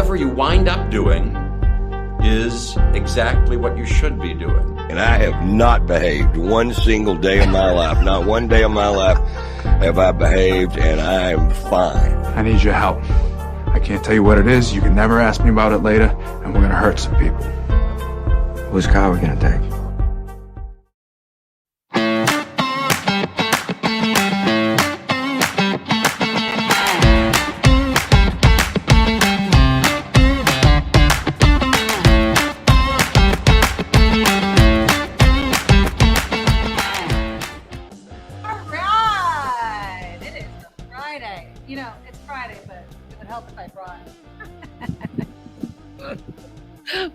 whatever you wind up doing is exactly what you should be doing. And I have not behaved one single day of my life. Not one day of my life have I behaved, and I am fine. I need your help. I can't tell you what it is. You can never ask me about it later, and we're going to hurt some people. Whose car are we going to take?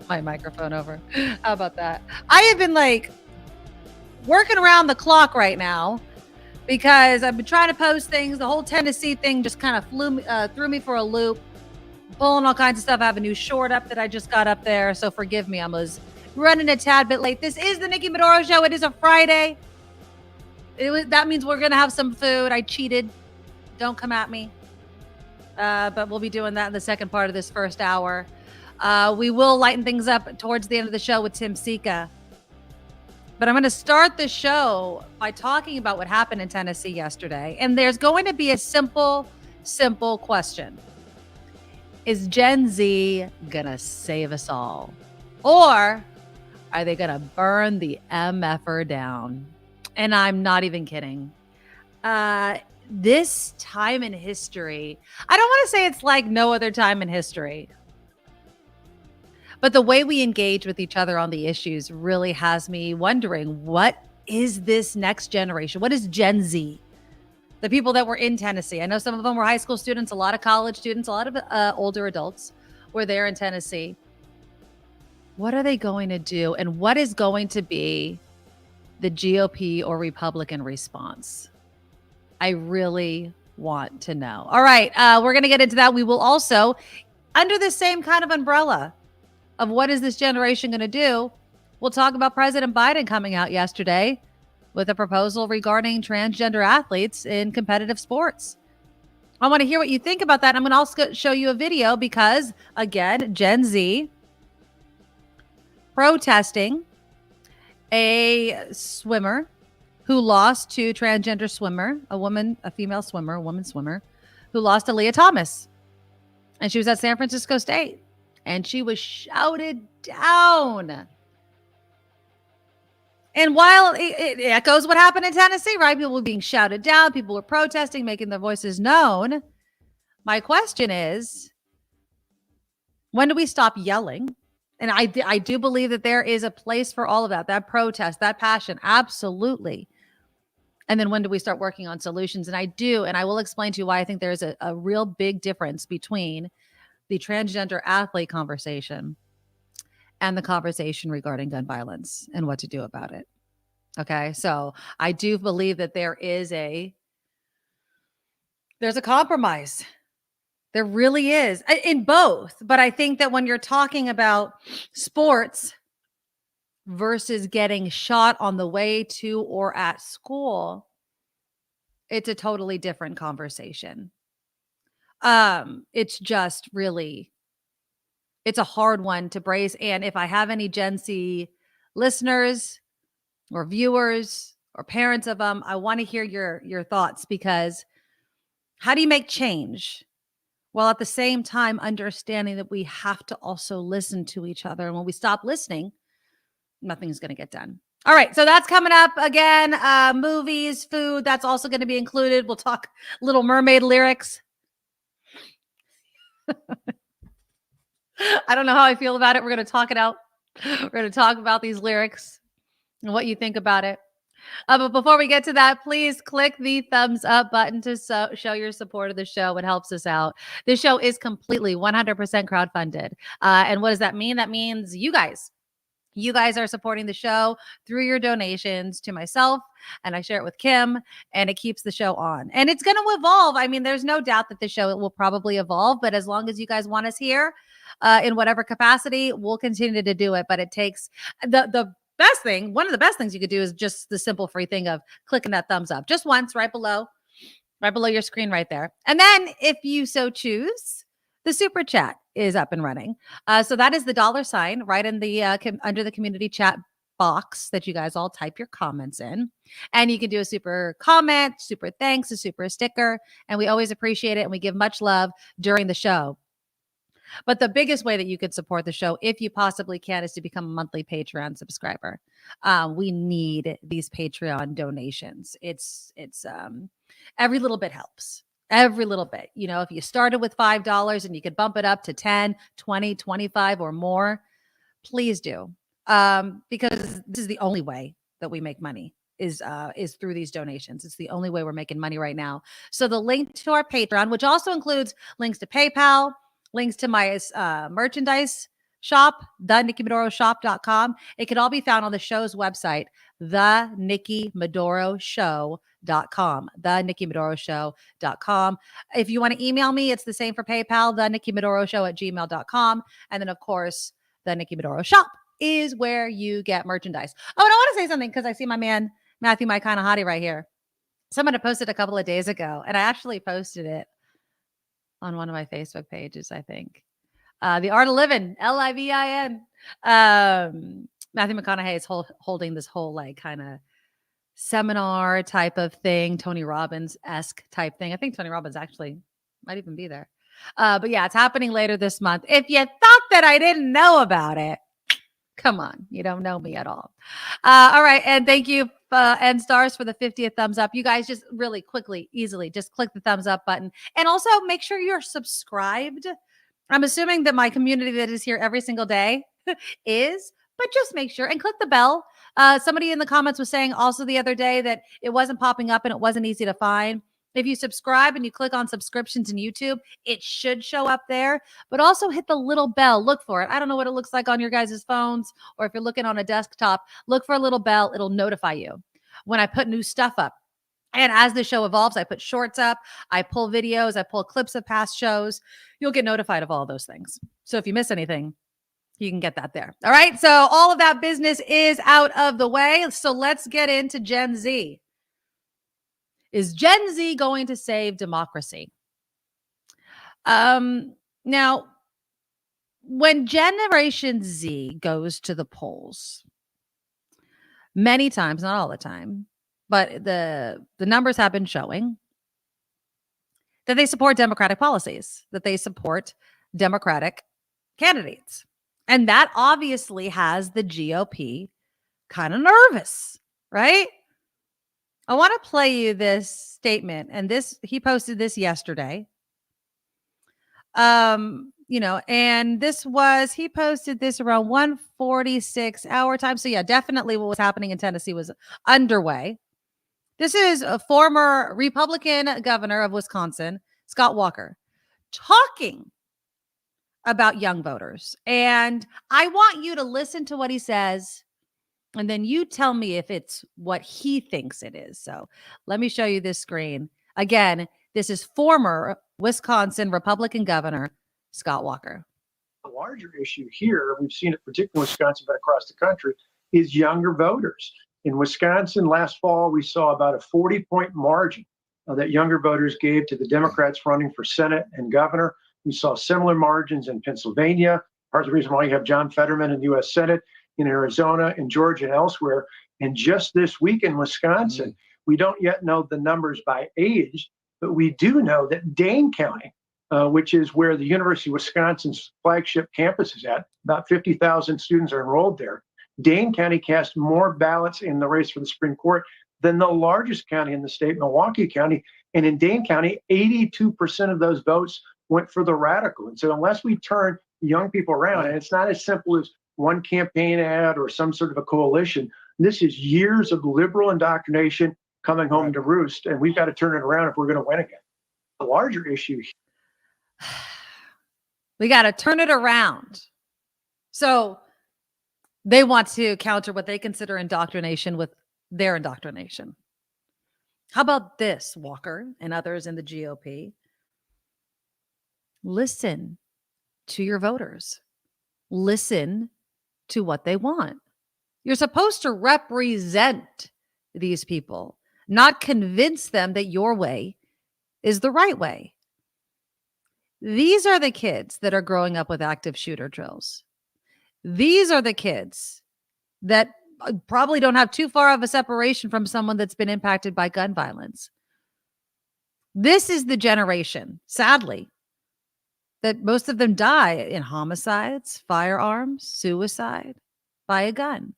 My microphone over. How about that? I have been like working around the clock right now because I've been trying to post things. The whole Tennessee thing just kind of threw me for a loop, pulling all kinds of stuff. I have a new short up that I just got up there, so forgive me. I was running a tad bit late. This is the Nikki Medoro Show. It is a Friday. That means we're gonna have some food. I cheated. Don't come at me. But we'll be doing that in the second part of this first hour. We will lighten things up towards the end of the show with Tim Sika. But I'm going to start the show by talking about what happened in Tennessee yesterday. And there's going to be a simple question. Is Gen Z going to save us all? Or are they going to burn the MFR down? And I'm not even kidding. This time in history, I don't want to say it's like no other time in history. But the way we engage with each other on the issues really has me wondering, what is this next generation? What is Gen Z? The people that were in Tennessee. I know some of them were high school students, a lot of college students, a lot of older adults were there in Tennessee. What are they going to do? And what is going to be the GOP or Republican response? I really want to know. All right, we're going to get into that. We will also, under the same kind of umbrella of what is this generation going to do, we'll talk about President Biden coming out yesterday with a proposal regarding transgender athletes in competitive sports. I want to hear what you think about that. I'm going to also show you a video because, again, Gen Z protesting a swimmer who lost to transgender swimmer, a female swimmer, a woman swimmer, who lost to Leah Thomas. And she was at San Francisco State. And she was shouted down. And while it echoes what happened in Tennessee, right? People were being shouted down. People were protesting, making their voices known. My question is, when do we stop yelling? And I do believe that there is a place for all of that protest, that passion. Absolutely. And then when do we start working on solutions? And I will explain to you why I think there's a real big difference between the transgender athlete conversation and the conversation regarding gun violence and what to do about it. Okay. So I do believe that there's a compromise. There really is in both. But I think that when you're talking about sports versus getting shot on the way to or at school, it's a totally different conversation. It's just really, it's a hard one to brace. And if I have any Gen Z listeners or viewers or parents of them, I want to hear your thoughts, because how do you make change while at the same time understanding that we have to also listen to each other? And when we stop listening, nothing's going to get done. All right. So that's coming up again. Movies, food, that's also going to be included. We'll talk Little Mermaid lyrics. I don't know how I feel about it. We're going to talk it out. We're going to talk about these lyrics and what you think about it. But before we get to that, please click the thumbs up button to show your support of the show. It helps us out. This show is completely 100% crowdfunded. And what does that mean? That means you guys are supporting the show through your donations to myself, and I share it with Kim, and it keeps the show on. And it's going to evolve. I mean, there's no doubt that the show will probably evolve, but as long as you guys want us here in whatever capacity, we'll continue to do it. But it takes the best thing. One of the best things you could do is just the simple free thing of clicking that thumbs up just once right below your screen right there. And then if you so choose, the super chat. is up and running. So that is the $ right in the under the community chat box that you guys all type your comments in. And you can do a super comment, super thanks, a super sticker. And we always appreciate it. And we give much love during the show. But the biggest way that you could support the show, if you possibly can, is to become a monthly Patreon subscriber. We need these Patreon donations. It's every little bit helps. Every little bit. You know, if you started with $5 and you could bump it up to 10, 20, 25 or more, please do. Because this is the only way that we make money is through these donations. It's the only way we're making money right now. So the link to our Patreon, which also includes links to PayPal, links to my merchandise shop, thenikkimedoroshop.com. It can all be found on the show's website, thenikkimedoroshow.com, thenikkimedoroshow.com. If you want to email me, it's the same for PayPal, thenikkimedoroshow@gmail.com. And then, of course, the Nikki Medoro Shop is where you get merchandise. Oh, and I want to say something because I see my man, Matthew, my kind of hottie right here. Someone had posted a couple of days ago, and I actually posted it on one of my Facebook pages, I think. The Art of Living, Livin. Matthew McConaughey is holding this whole like kind of seminar type of thing, Tony Robbins-esque type thing. I think Tony Robbins actually might even be there. But yeah, it's happening later this month. If you thought that I didn't know about it, come on, you don't know me at all. All right, and thank you, and stars for the 50th thumbs up. You guys just really quickly, easily, just click the thumbs up button. And also make sure you're subscribed. I'm assuming that my community that is here every single day is, but just make sure and click the bell. Somebody in the comments was saying also the other day that it wasn't popping up and it wasn't easy to find. If you subscribe and you click on subscriptions in YouTube, it should show up there, but also hit the little bell. Look for it. I don't know what it looks like on your guys' phones, or if you're looking on a desktop, look for a little bell. It'll notify you when I put new stuff up. And as the show evolves, I put shorts up, I pull videos, I pull clips of past shows. You'll get notified of all those things. So if you miss anything, you can get that there. All right. So all of that business is out of the way. So let's get into Gen Z. Is Gen Z going to save democracy? Now, when Generation Z goes to the polls, many times, not all the time, but the numbers have been showing that they support Democratic policies, that they support Democratic candidates. And that obviously has the GOP kind of nervous, right? I want to play you this statement, and he posted this yesterday. And he posted this around 1:46 our time. So yeah, definitely what was happening in Tennessee was underway. This is a former Republican governor of Wisconsin, Scott Walker, talking about young voters. And I want you to listen to what he says, and then you tell me if it's what he thinks it is. So let me show you this screen. Again, this is former Wisconsin Republican Governor Scott Walker. The larger issue here, we've seen it particularly in Wisconsin, but across the country, is younger voters. In Wisconsin last fall, we saw about a 40-point margin that younger voters gave to the Democrats running for Senate and governor. We saw similar margins in Pennsylvania. Part of the reason why you have John Fetterman in the U.S. Senate, in Arizona, in Georgia, and elsewhere. And just this week in Wisconsin, we don't yet know the numbers by age, but we do know that Dane County, which is where the University of Wisconsin's flagship campus is at, about 50,000 students are enrolled there. Dane County cast more ballots in the race for the Supreme Court than the largest county in the state, Milwaukee County. And in Dane County, 82% of those votes went for the radical. And so unless we turn young people around, and it's not as simple as one campaign ad or some sort of a coalition, this is years of liberal indoctrination coming home to roost, and we've got to turn it around if we're going to win again. The larger issue, we got to turn it around. So they want to counter what they consider indoctrination with their indoctrination. How about this, Walker and others in the GOP? Listen to your voters. Listen to what they want. You're supposed to represent these people, not convince them that your way is the right way. These are the kids that are growing up with active shooter drills. These are the kids that probably don't have too far of a separation from someone that's been impacted by gun violence. This is the generation, sadly, that most of them die in homicides, firearms, suicide by a gun.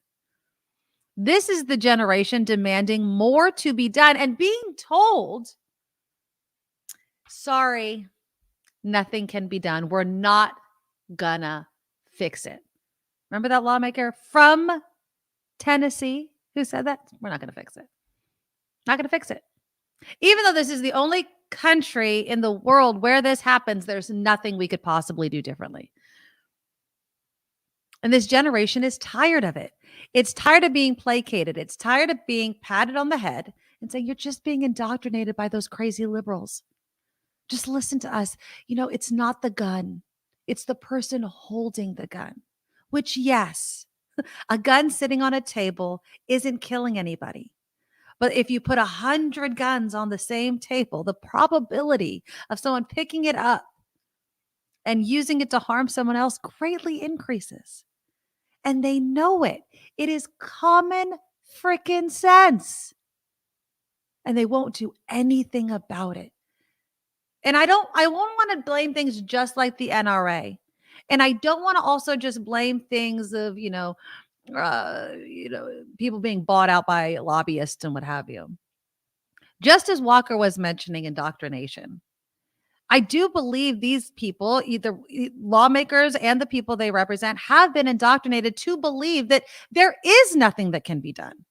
This is the generation demanding more to be done and being told, sorry, nothing can be done. We're not gonna fix it. Remember that lawmaker from Tennessee who said that? We're not gonna fix it. Not gonna fix it. Even though this is the only country in the world where this happens, there's nothing we could possibly do differently. And this generation is tired of it. It's tired of being placated. It's tired of being patted on the head and saying, you're just being indoctrinated by those crazy liberals. Just listen to us. You know, it's not the gun. It's the person holding the gun, which, yes, a gun sitting on a table isn't killing anybody. But if you put 100 guns on the same table, the probability of someone picking it up and using it to harm someone else greatly increases. And they know it. It is common freaking sense. And they won't do anything about it. And I won't want to blame things just like the NRA. And I don't want to also just blame things of, people being bought out by lobbyists and what have you. Just as Walker was mentioning indoctrination, I do believe these people, either lawmakers and the people they represent, have been indoctrinated to believe that there is nothing that can be done.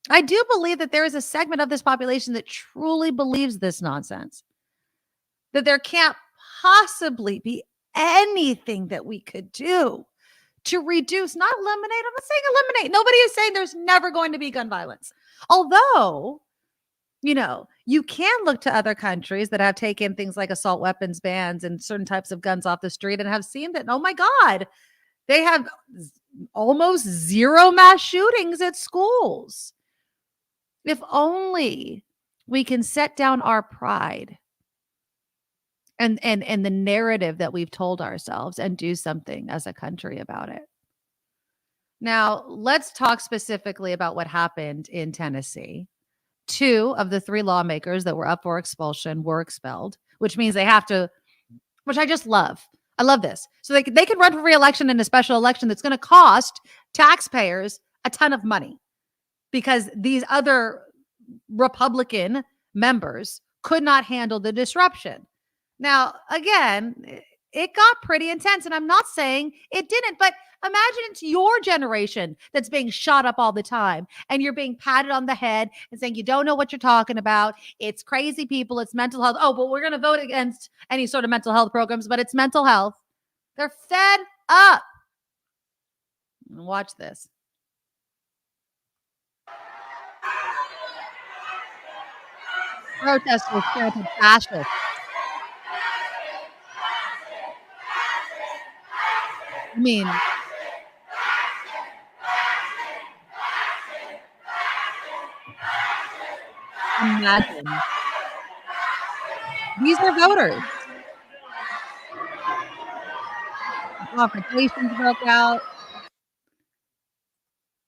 I do believe that there is a segment of this population that truly believes this nonsense, that there can't possibly be anything that we could do to reduce, not eliminate. I'm not saying eliminate. Nobody is saying there's never going to be gun violence. Although, you can look to other countries that have taken things like assault weapons bans and certain types of guns off the street and have seen that, oh my God, they have almost zero mass shootings at schools. If only we can set down our pride and the narrative that we've told ourselves and do something as a country about it. Now, let's talk specifically about what happened in Tennessee. 2 of the 3 lawmakers that were up for expulsion were expelled, which means they have to, which I just love. I love this. So they can run for re-election in a special election that's going to cost taxpayers a ton of money because these other Republican members could not handle the disruption. Now, again, it got pretty intense, and I'm not saying it didn't, but imagine it's your generation that's being shot up all the time, and you're being patted on the head and saying you don't know what you're talking about. It's crazy people. It's mental health. Oh, but we're going to vote against any sort of mental health programs, but it's mental health. They're fed up. Watch this. Protesters chanted fascist. I mean, imagine. These are voters. Confrontations broke out.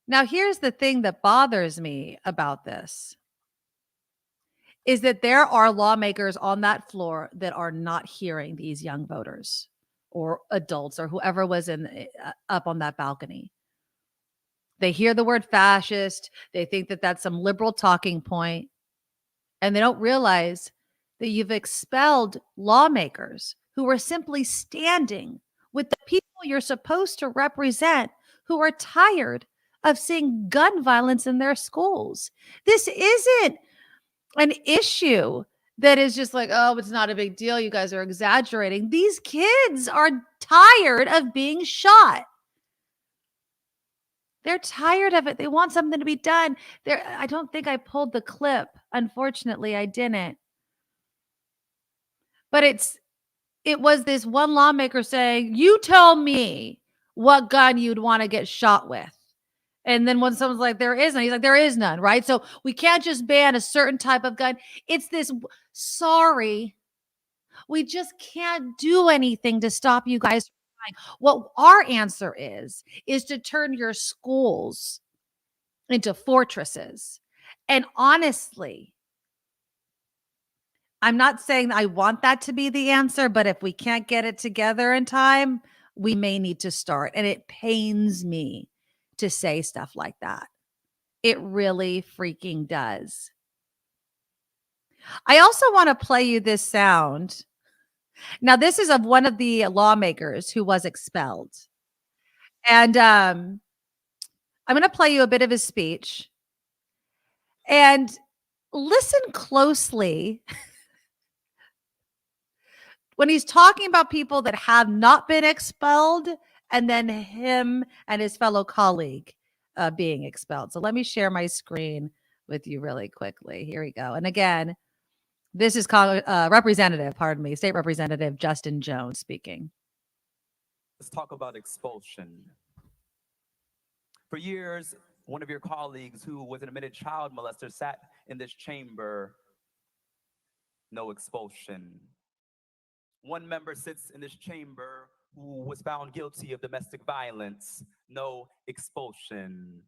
Now, here's the thing that bothers me about this is that there are lawmakers on that floor that are not hearing these young voters or adults or whoever was up on that balcony. They hear the word fascist. They think that that's some liberal talking point. And they don't realize that you've expelled lawmakers who are simply standing with the people you're supposed to represent who are tired of seeing gun violence in their schools. This isn't an issue that is just like, oh, it's not a big deal. You guys are exaggerating. These kids are tired of being shot. They're tired of it. They want something to be done. I don't think I pulled the clip. Unfortunately, I didn't. But it was this one lawmaker saying, you tell me what gun you'd want to get shot with. And then when someone's like, there is none, he's like, there is none, right? So we can't just ban a certain type of gun. It's this, sorry, We just can't do anything to stop you guys from trying. What our answer is to turn your schools into fortresses. And honestly, I'm not saying I want that to be the answer, but if we can't get it together in time, we may need to start. And it pains me to say stuff like that. It really freaking does. I also want to play you this sound. Now, this is of one of the lawmakers who was expelled. And I'm going to play you a bit of his speech. And listen closely when he's talking about people that have not been expelled, and then him and his fellow colleague being expelled. So let me share my screen with you really quickly. Here we go. And again, this is State Representative Justin Jones speaking. Let's talk about expulsion. For years, one of your colleagues who was an admitted child molester sat in this chamber. No expulsion. One member sits in this chamber who was found guilty of domestic violence. No expulsion.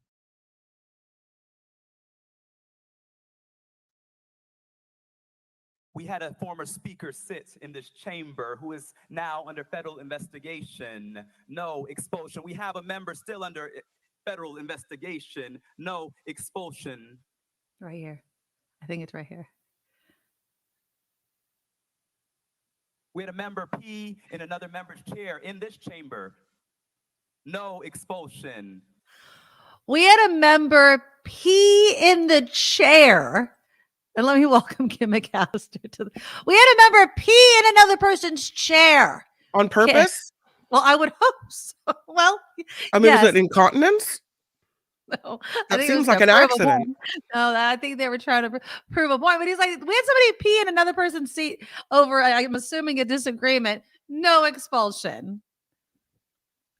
We had a former speaker sit in this chamber who is now under federal investigation. No expulsion. We have a member still under federal investigation. No expulsion. Right here. I think it's right here. We had a member pee in another member's chair in this chamber. No expulsion. We had a member pee in the chair. And let me welcome Kim McAllister to the. We had a member pee in another person's chair. On purpose? Well, I would hope so. Well, I mean, yes. Was it incontinence? No, that seems like an accident. No, I think they were trying to prove a point. But he's like, we had somebody pee in another person's seat over, I'm assuming, a disagreement. No expulsion.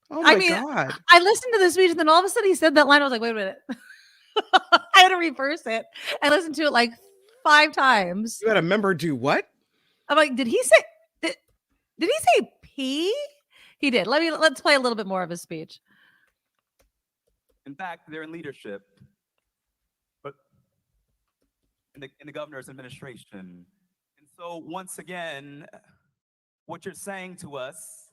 Oh my God. I listened to the speech and then all of a sudden he said that line. I was like, wait a minute. I had to reverse it and listen to it like 5 times. You had a member do what? I'm like, did he say pee? He did. Let's play a little bit more of his speech. In fact, they're in leadership, but in the governor's administration. And so once again, what you're saying to us,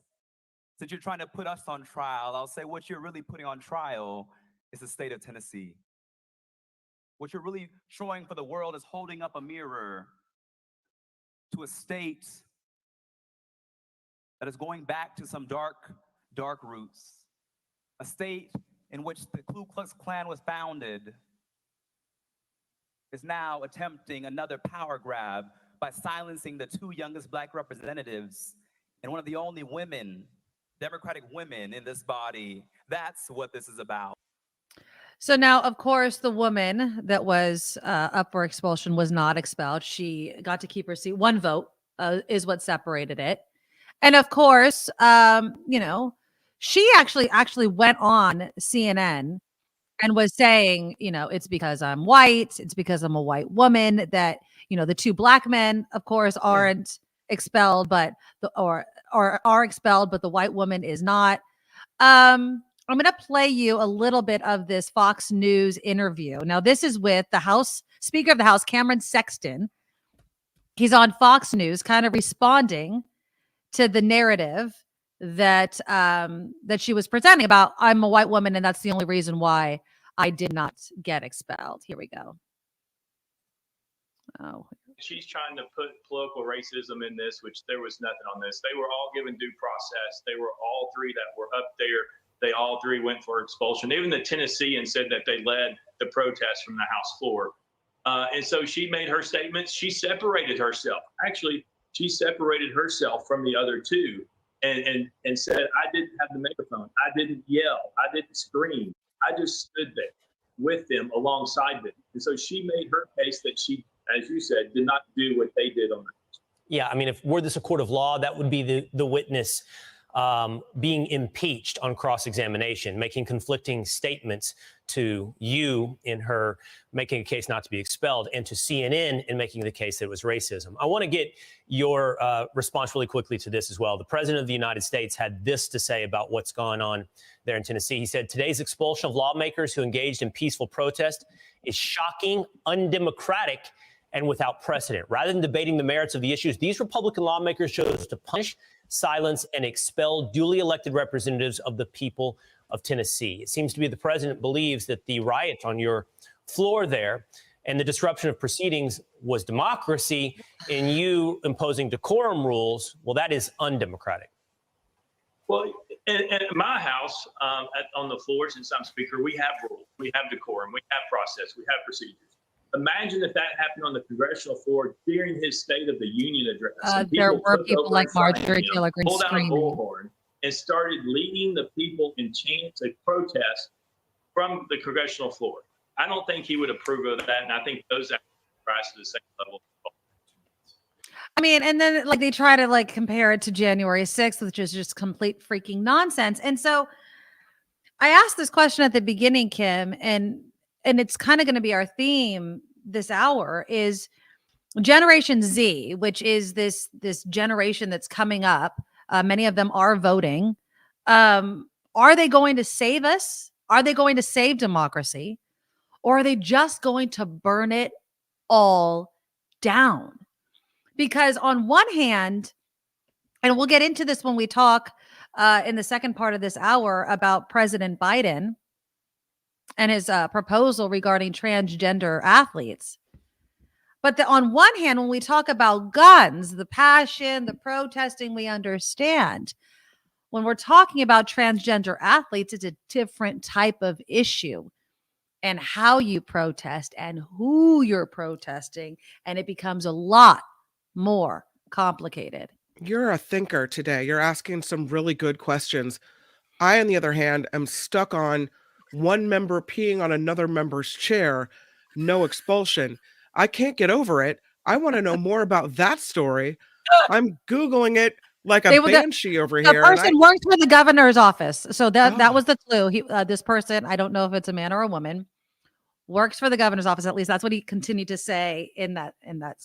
since you're trying to put us on trial, I'll say what you're really putting on trial is the state of Tennessee. What you're really showing for the world is holding up a mirror to a state that is going back to some dark, dark roots. A state in which the Ku Klux Klan was founded is now attempting another power grab by silencing the 2 youngest Black representatives and one of the only women, Democratic women in this body. That's what this is about. So now, of course, the woman that was up for expulsion was not expelled. She got to keep her seat. 1 vote is what separated it. And of course, she actually went on CNN and was saying, it's because I'm white. It's because I'm a white woman that, the 2 Black men, of course, aren't expelled, but are expelled, but the white woman is not. I'm going to play you a little bit of this Fox News interview. Now, this is with the Speaker of the House, Cameron Sexton. He's on Fox News, kind of responding to the narrative that she was presenting about, I'm a white woman and that's the only reason why I did not get expelled. Here we go. Oh. She's trying to put political racism in this, which there was nothing on this. They were all given due process. They were all 3 that were up there. They all 3 went for expulsion. Even the Tennessean said that they led the protest from the House floor. And so she made her statements. She separated herself. Actually, she separated herself from the other 2 and said, I didn't have the megaphone. I didn't yell. I didn't scream. I just stood there with them, alongside them. And so she made her case that she, as you said, did not do what they did on the. Yeah, I mean, if were this a court of law, that would be the witness being impeached on cross-examination, making conflicting statements to you in her making a case not to be expelled, and to CNN in making the case that it was racism. I want to get your response really quickly to this as well. The president of the United States had this to say about what's going on there in Tennessee. He said, today's expulsion of lawmakers who engaged in peaceful protest is shocking, undemocratic, and without precedent. Rather than debating the merits of the issues, these Republican lawmakers chose to punish, silence, and expel duly elected representatives of the people of Tennessee. It seems to be the president believes that the riot on your floor there and the disruption of proceedings was democracy, and you imposing decorum rules, well, that is undemocratic. Well, at my house, on the floor, since I'm speaker, we have rules, we have decorum, we have process, we have procedures. Imagine if that happened on the congressional floor during his State of the Union address. There were people like Marjorie Taylor Greene pulled out a screaming. bullhorn and started leading the people in chants of protest from the congressional floor. I don't think he would approve of that, and I think those acts rise to the same level. I mean, and then like they try to like compare it to January 6th, which is just complete freaking nonsense. And so I asked this question at the beginning, Kim, and it's kind of going to be our theme this hour is Generation Z, which is this generation that's coming up. Many of them are voting. Are they going to save us? Are they going to save democracy? Or are they just going to burn it all down? Because on one hand, and we'll get into this when we talk in the second part of this hour about President Biden and his proposal regarding transgender athletes. But on one hand, when we talk about guns, the passion, the protesting, we understand. When we're talking about transgender athletes, it's a different type of issue and how you protest and who you're protesting. And it becomes a lot more complicated. You're a thinker today. You're asking some really good questions. I, on the other hand, am stuck on one member peeing on another member's chair, no expulsion. I can't get over it. I want to know more about that story. I'm Googling it like a banshee over here. The person works for the governor's office. So that was the clue. This person, I don't know if it's a man or a woman, works for the governor's office. At least that's what he continued to say in that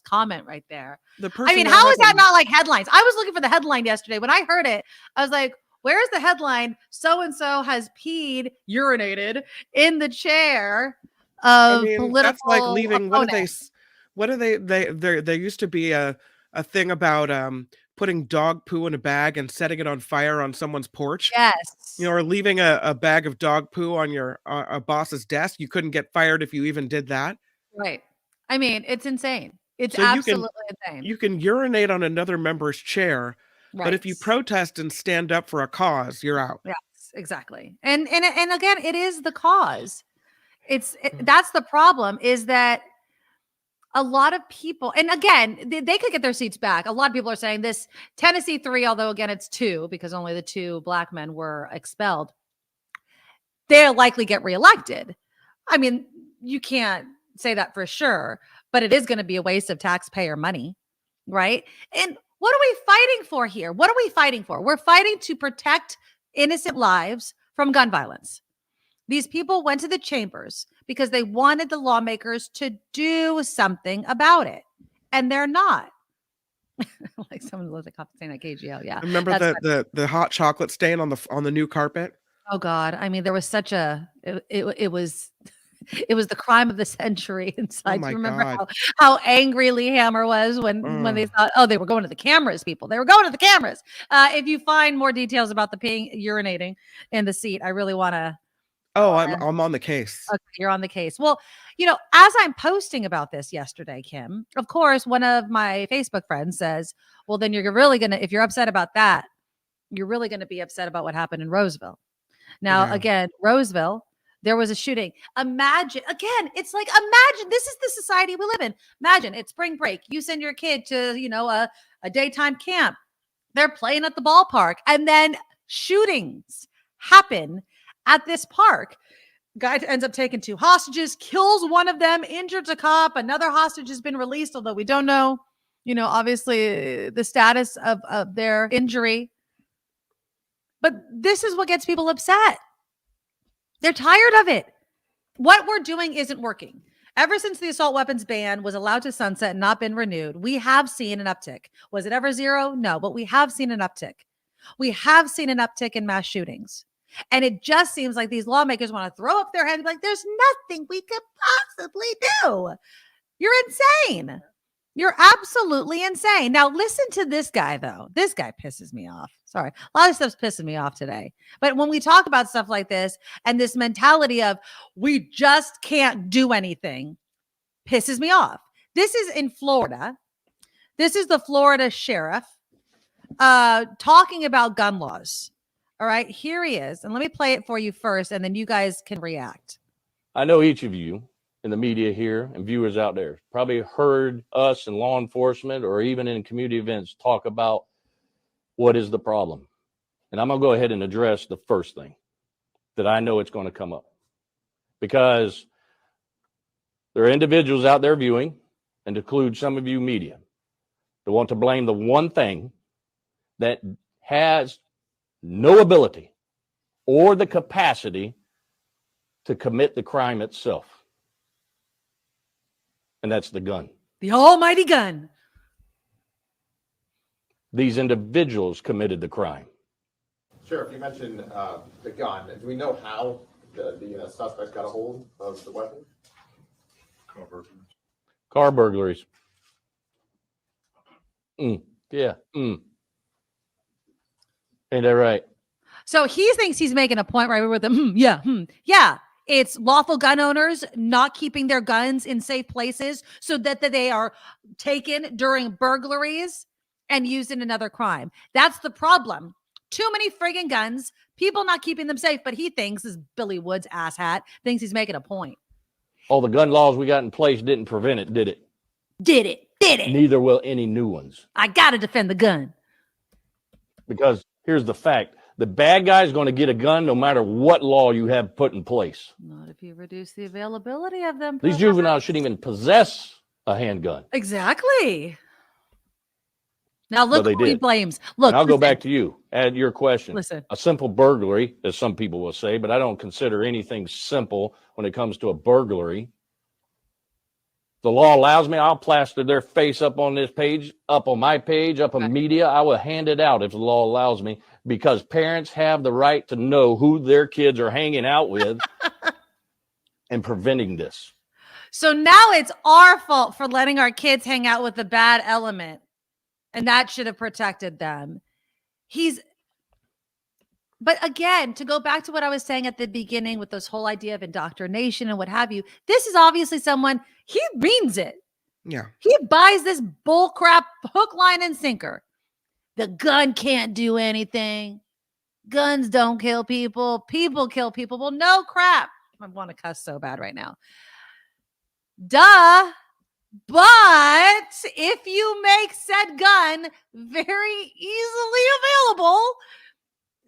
comment right there. I mean, how is that not like headlines? I was looking for the headline yesterday. When I heard it, I was like, where's the headline? So-and-so has peed, urinated in the chair of political that's like leaving opponents. What are they there used to be a thing about putting dog poo in a bag and setting it on fire on someone's porch. Yes. Or leaving a bag of dog poo on your a boss's desk. You couldn't get fired if you even did that. Right. I mean, it's insane. It's absolutely insane. You can urinate on another member's chair, right. But if you protest and stand up for a cause, you're out. Yes, exactly. And again, it is the cause. That's the problem, is that a lot of people, and again, they could get their seats back. A lot of people are saying this Tennessee 3, although again, it's 2 because only the 2 black men were expelled. They'll likely get reelected. I mean, you can't say that for sure, but it is going to be a waste of taxpayer money, right? And what are we fighting for here? What are we fighting for? We're fighting to protect innocent lives from gun violence. These people went to the chambers because they wanted the lawmakers to do something about it, and they're not. Like someone was like saying at KGL, yeah. Remember the hot chocolate stain on the new carpet? Oh God! I mean, there was such it was the crime of the century inside. Oh, do you remember how angry Lee Hammer was when they thought, oh, they were going to the cameras, people. They were going to the cameras. If you find more details about the peeing, urinating in the seat, I really want to. Oh, I'm on the case. Okay, you're on the case. Well, as I'm posting about this yesterday, Kim, of course, one of my Facebook friends says, well, then you're really going to, if you're upset about that, you're really going to be upset about what happened in Roseville. Now, again, Roseville, there was a shooting. Imagine, this is the society we live in. Imagine it's spring break. You send your kid to, a daytime camp. They're playing at the ballpark, and then shootings happen at this park. Guy ends up taking 2 hostages, kills one of them, injures a cop. Another hostage has been released, although we don't know, obviously the status of their injury. But this is what gets people upset. They're tired of it. What we're doing isn't working. Ever since the assault weapons ban was allowed to sunset and not been renewed, we have seen an uptick. Was it ever zero? No, but we have seen an uptick. We have seen an uptick in mass shootings. And it just seems like these lawmakers want to throw up their hands like there's nothing we could possibly do. You're insane. You're absolutely insane. Now, listen to this guy, though. This guy pisses me off. Sorry. A lot of stuff's pissing me off today. But when we talk about stuff like this and this mentality of we just can't do anything, pisses me off. This is in Florida. This is the Florida sheriff talking about gun laws. All right, here he is. And let me play it for you first, and then you guys can react. I know each of you in the media here and viewers out there probably heard us in law enforcement or even in community events talk about what is the problem. And I'm going to go ahead and address the first thing that I know it's going to come up, because there are individuals out there viewing, and to include some of you media, that want to blame the one thing that has no ability or the capacity to commit the crime itself. And that's the gun. The almighty gun. These individuals committed the crime. Sheriff, you mentioned the gun. Do we know how the suspects got a hold of the weapon? Car burglaries. Yeah. Ain't that right? So he thinks he's making a point right with the yeah. It's lawful gun owners not keeping their guns in safe places so that they are taken during burglaries and used in another crime. That's the problem. Too many friggin' guns, people not keeping them safe, but he thinks, this Billy Woods asshat, thinks he's making a point. All the gun laws we got in place didn't prevent it, did it? Did it. Neither will any new ones. I got to defend the gun. Because here's the fact. The bad guy's going to get a gun no matter what law you have put in place. Not if you reduce the availability of them. These juveniles shouldn't even possess a handgun. Exactly. Now look Well, who he blames. Look, and I'll go back to you. Add your question. Listen. A simple burglary, as some people will say, but I don't consider anything simple when it comes to a burglary. The law allows me, I'll plaster their face up on this page, up on my page, up on media. I will hand it out if the law allows me, because parents have the right to know who their kids are hanging out with and preventing this. So now it's our fault for letting our kids hang out with the bad element. And that should have protected them. But again, to go back to what I was saying at the beginning with this whole idea of indoctrination and what have you, this is obviously someone, he means it. Yeah. He buys this bull crap hook, line, and sinker. The gun can't do anything. Guns don't kill people. People kill people. Well, no crap. I want to cuss so bad right now. Duh. But if you make said gun very easily available,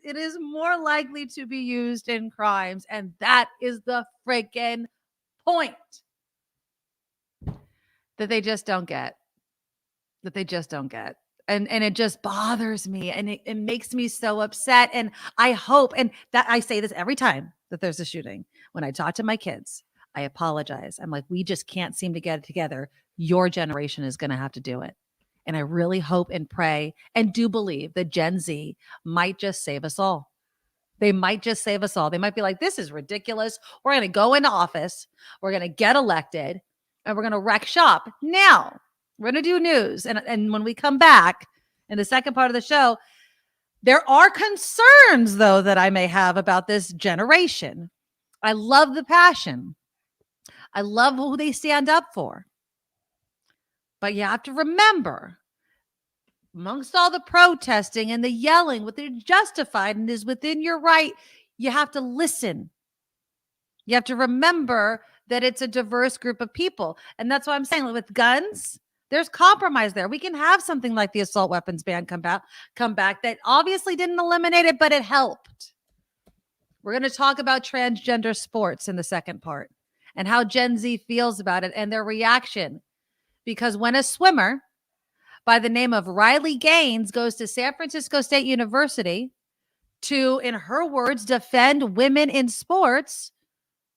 it is more likely to be used in crimes. And that is the freaking point that they just don't get. And it just bothers me, and it makes me so upset. And I hope, and that I say this every time that there's a shooting, when I talk to my kids, I apologize. I'm like, we just can't seem to get it together. Your generation is going to have to do it. And I really hope and pray and do believe that Gen Z might just save us all. They might just save us all. They might be like, this is ridiculous. We're going to go into office. We're going to get elected, and we're going to wreck shop. Now, we're going to do news. And when we come back in the second part of the show, there are concerns, though, that I may have about this generation. I love the passion. I love who they stand up for. But you have to remember, amongst all the protesting and the yelling, what they're justified and is within your right, you have to listen. You have to remember that it's a diverse group of people. And that's why I'm saying with guns, there's compromise there. We can have something like the assault weapons ban come back that obviously didn't eliminate it, but it helped. We're going to talk about transgender sports in the second part and how Gen Z feels about it and their reaction. Because when a swimmer by the name of Riley Gaines goes to San Francisco State University to, in her words, defend women in sports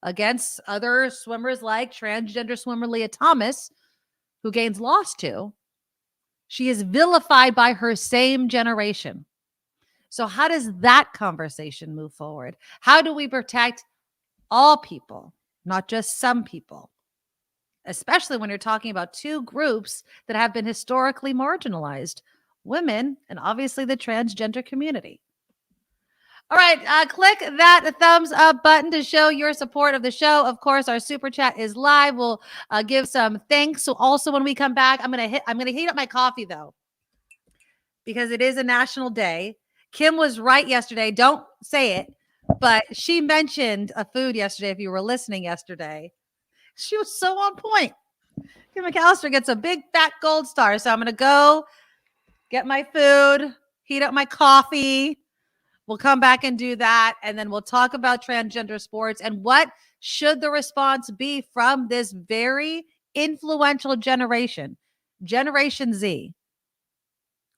against other swimmers like transgender swimmer Leah Thomas, who Gaines lost to. She is vilified by her same generation. So how does that conversation move forward? How do we protect all people, not just some people? Especially when you're talking about two groups that have been historically marginalized, women and obviously the transgender community. All right, click that thumbs up button to show your support of the show. Of course, our super chat is live. We'll give some thanks. So also when we come back, I'm gonna heat up my coffee though, because it is a national day. Kim was right yesterday. Don't say it, but she mentioned a food yesterday. If you were listening yesterday, she was so on point. Kim McAllister gets a big fat gold star. So I'm gonna go get my food, heat up my coffee. We'll come back and do that. And then we'll talk about transgender sports and what should the response be from this very influential generation, Generation Z.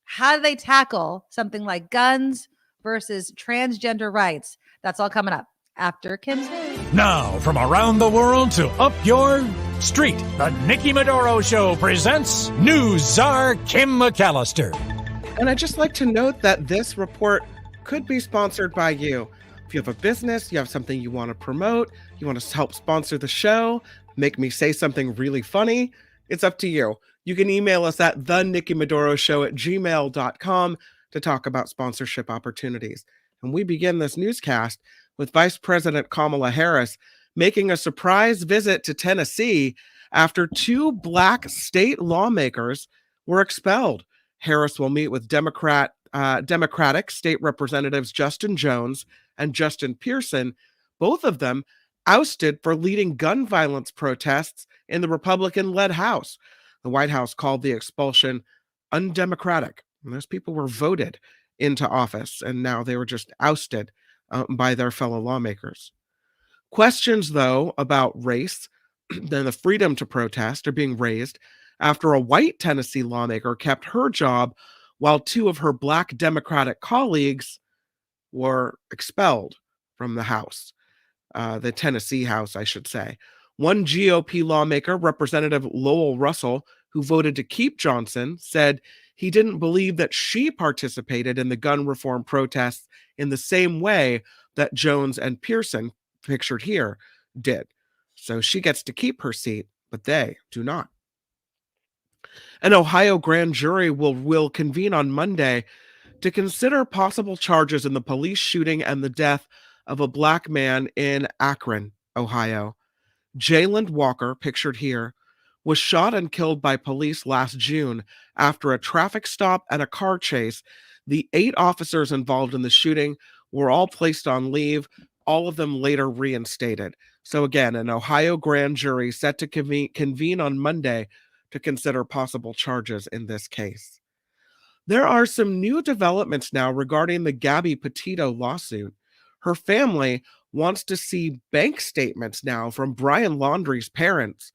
How do they tackle something like guns versus transgender rights? That's all coming up after Kim's news. Now, from around the world to up your street, the Nikki Medoro Show presents News Czar Kim McAllister. And I'd just like to note that this report could be sponsored by you. If you have a business, you have something you want to promote, you want to help sponsor the show, make me say something really funny, it's up to you. You can email us at thenikkimedoroshow@gmail.com to talk about sponsorship opportunities. And we begin this newscast with Vice President Kamala Harris making a surprise visit to Tennessee after two Black state lawmakers were expelled. Harris will meet with Democratic State Representatives Justin Jones and Justin Pearson, both of them ousted for leading gun violence protests in the Republican-led House. The White House called the expulsion undemocratic. And those people were voted into office, and now they were just ousted by their fellow lawmakers. Questions, though, about race and the freedom to protest are being raised after a white Tennessee lawmaker kept her job while two of her Black Democratic colleagues were expelled from the House, the Tennessee House, I should say. One GOP lawmaker, Representative Lowell Russell, who voted to keep Johnson, said he didn't believe that she participated in the gun reform protests in the same way that Jones and Pearson, pictured here, did. So she gets to keep her seat, but they do not. An Ohio grand jury will convene on Monday to consider possible charges in the police shooting and the death of a Black man in Akron, Ohio. Jayland Walker, pictured here, was shot and killed by police last June after a traffic stop and a car chase. The 8 officers involved in the shooting were all placed on leave, all of them later reinstated. So again, an Ohio grand jury set to convene on Monday to consider possible charges in this case. There are some new developments now regarding the Gabby Petito lawsuit. Her family wants to see bank statements now from Brian Laundrie's parents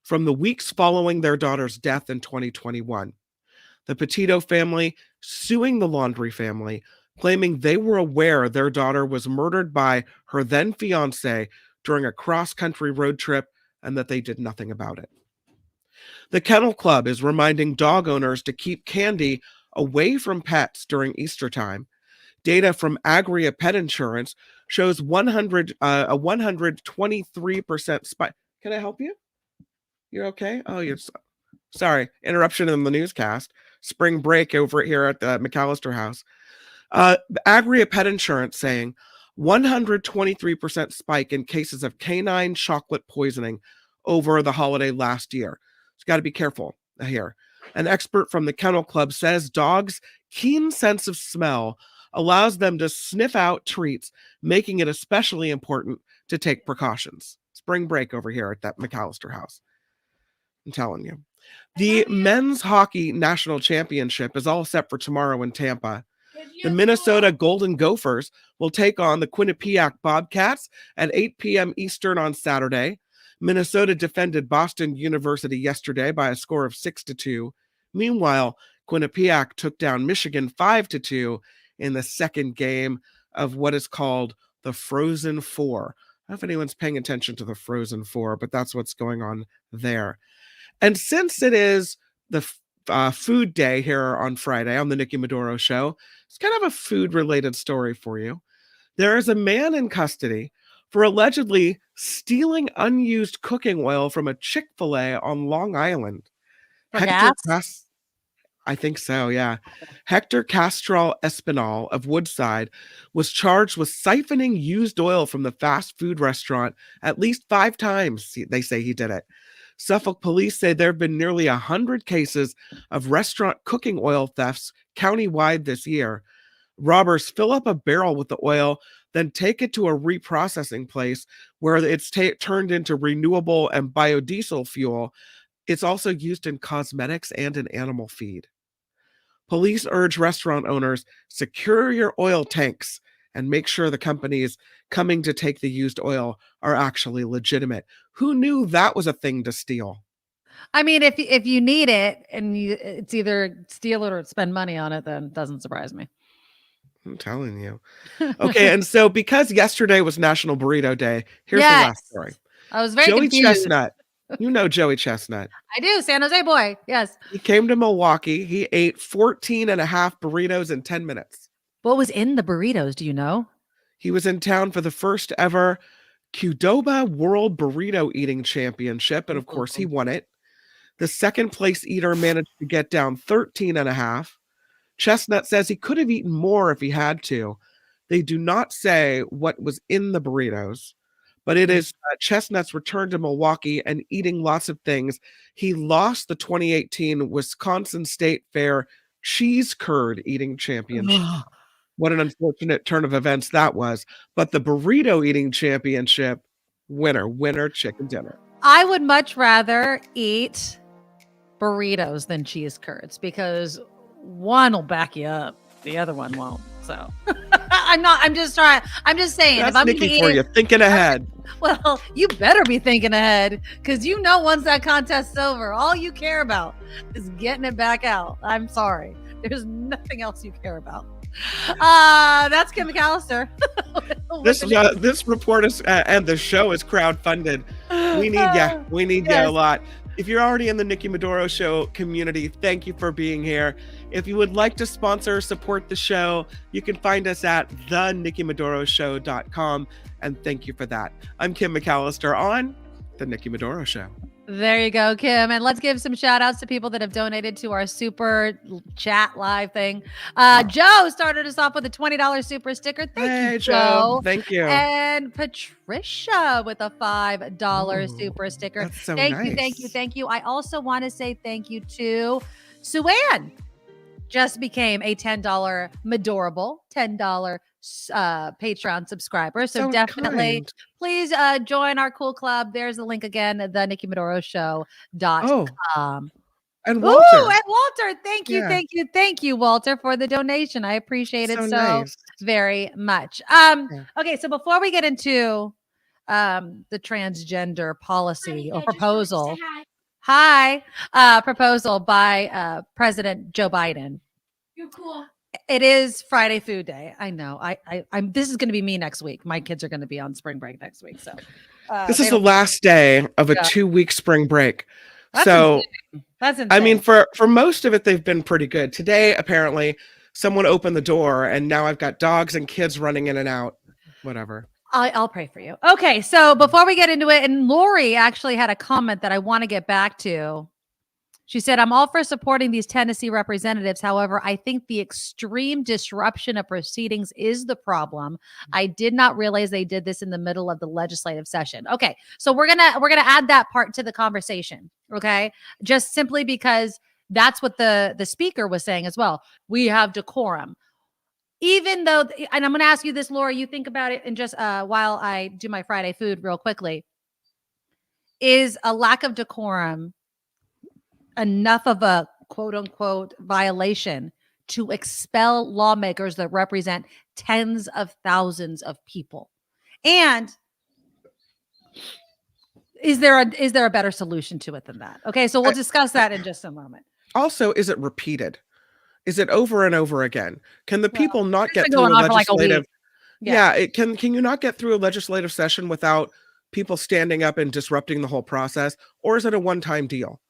from the weeks following their daughter's death in 2021. The Petito family suing the Laundrie family, claiming they were aware their daughter was murdered by her then fiance during a cross-country road trip and that they did nothing about it. The Kennel Club is reminding dog owners to keep candy away from pets during Easter time. Data from Agria Pet Insurance shows a 123% spike. Can I help you? You're okay? Oh, you're sorry. Interruption in the newscast. Spring break over here at the McAllister house. Agria Pet Insurance saying 123% spike in cases of canine chocolate poisoning over the holiday last year. So got to be careful here. An expert from the Kennel Club says dogs' keen sense of smell allows them to sniff out treats, making it especially important to take precautions. Spring break over here at that McAllister house. I'm telling you. The men's hockey national championship is all set for tomorrow in Tampa. The Minnesota Golden Gophers will take on the Quinnipiac Bobcats at 8 p.m. Eastern on Saturday. Minnesota defended Boston University yesterday by a score of 6-2. Meanwhile, Quinnipiac took down Michigan 5-2 in the second game of what is called the Frozen Four. I don't know if anyone's paying attention to the Frozen Four, but that's what's going on there. And since it is the food day here on Friday on the Nikki Medoro Show, it's kind of a food-related story for you. There is a man in custody for allegedly stealing unused cooking oil from a Chick-fil-A on Long Island. For gas? I think so, yeah. Hector Castral Espinal of Woodside was charged with siphoning used oil from the fast food restaurant at least 5 times. They say he did it. Suffolk police say there have been nearly 100 cases of restaurant cooking oil thefts countywide this year. Robbers fill up a barrel with the oil, then take it to a reprocessing place where it's turned into renewable and biodiesel fuel. It's also used in cosmetics and in animal feed. Police urge restaurant owners, secure your oil tanks and make sure the companies coming to take the used oil are actually legitimate. Who knew that was a thing to steal? I mean, if you need it and it's either steal it or spend money on it, then it doesn't surprise me. I'm telling you. Okay, and so because yesterday was National Burrito Day, here's the last story. I was very Joey confused. Chestnut. You know Joey Chestnut. I do. San Jose boy. Yes. He came to Milwaukee. He ate 14 and a half burritos in 10 minutes. What was in the burritos? Do you know? He was in town for the first ever Qdoba World Burrito Eating Championship, and of course he won it. The second place eater managed to get down 13 and a half. Chestnut says he could have eaten more if he had to. They do not say what was in the burritos, but it is Chestnut's return to Milwaukee and eating lots of things. He lost the 2018 Wisconsin State Fair cheese curd eating championship. What an unfortunate turn of events that was. But the burrito eating championship, winner, chicken dinner. I would much rather eat burritos than cheese curds because one will back you up, the other one won't. So I'm just saying. That's if I'm Nikki for you, thinking ahead. Well, you better be thinking ahead because you know once that contest's over, all you care about is getting it back out. I'm sorry. There's nothing else you care about. That's Kim McAllister. This report is and the show is crowdfunded. We need you. We need you a lot. If you're already in the Nikki Medoro Show community, thank you for being here. If you would like to sponsor or support the show, you can find us at thenikkimadoroshow.com. And thank you for that. I'm Kim McAllister on the Nikki Medoro Show. There you go, Kim. And let's give some shout outs to people that have donated to our super chat live thing. Joe started us off with a $20 super sticker. Thank you, Joe. Thank you. And Patricia with a $5 super sticker. That's so thank nice. you. I also want to say thank you to Suanne. Just became a $10 Medorable, $10 Patreon subscriber. So definitely please join our cool club. There's the link again, the NikkiMedoroShow.com. And Walter. Thank you, Walter, for the donation. I appreciate it so nice. very much. Okay, so before we get into the transgender policy or proposal, proposal by President Joe Biden. You're cool. It is Friday Food Day. I know. I'm. This is going to be me next week. My kids are going to be on spring break next week. So this is the last day of a 2-week spring break. That's so insane. That's insane. I mean, for most of it, they've been pretty good. Today, apparently, someone opened the door, and now I've got dogs and kids running in and out. Whatever. I'll pray for you. Okay, so before we get into it, and Lori actually had a comment that I want to get back to. She said, I'm all for supporting these Tennessee representatives. However, I think the extreme disruption of proceedings is the problem. I did not realize they did this in the middle of the legislative session. Okay, so we're gonna add that part to the conversation. Okay, just simply because that's what the speaker was saying as well. We have decorum. Even though, and I'm going to ask you this, Laura, you think about it and just while I do my Friday food real quickly, is a lack of decorum enough of a quote unquote violation to expel lawmakers that represent tens of thousands of people? And is there a better solution to it than that? Okay, so we'll discuss that in just a moment. Also, is it repeated? Is it over and over again? Can the people not it's get been through going a on for like a legislative? week. Can you not get through a legislative session without people standing up and disrupting the whole process? Or is it a one-time deal?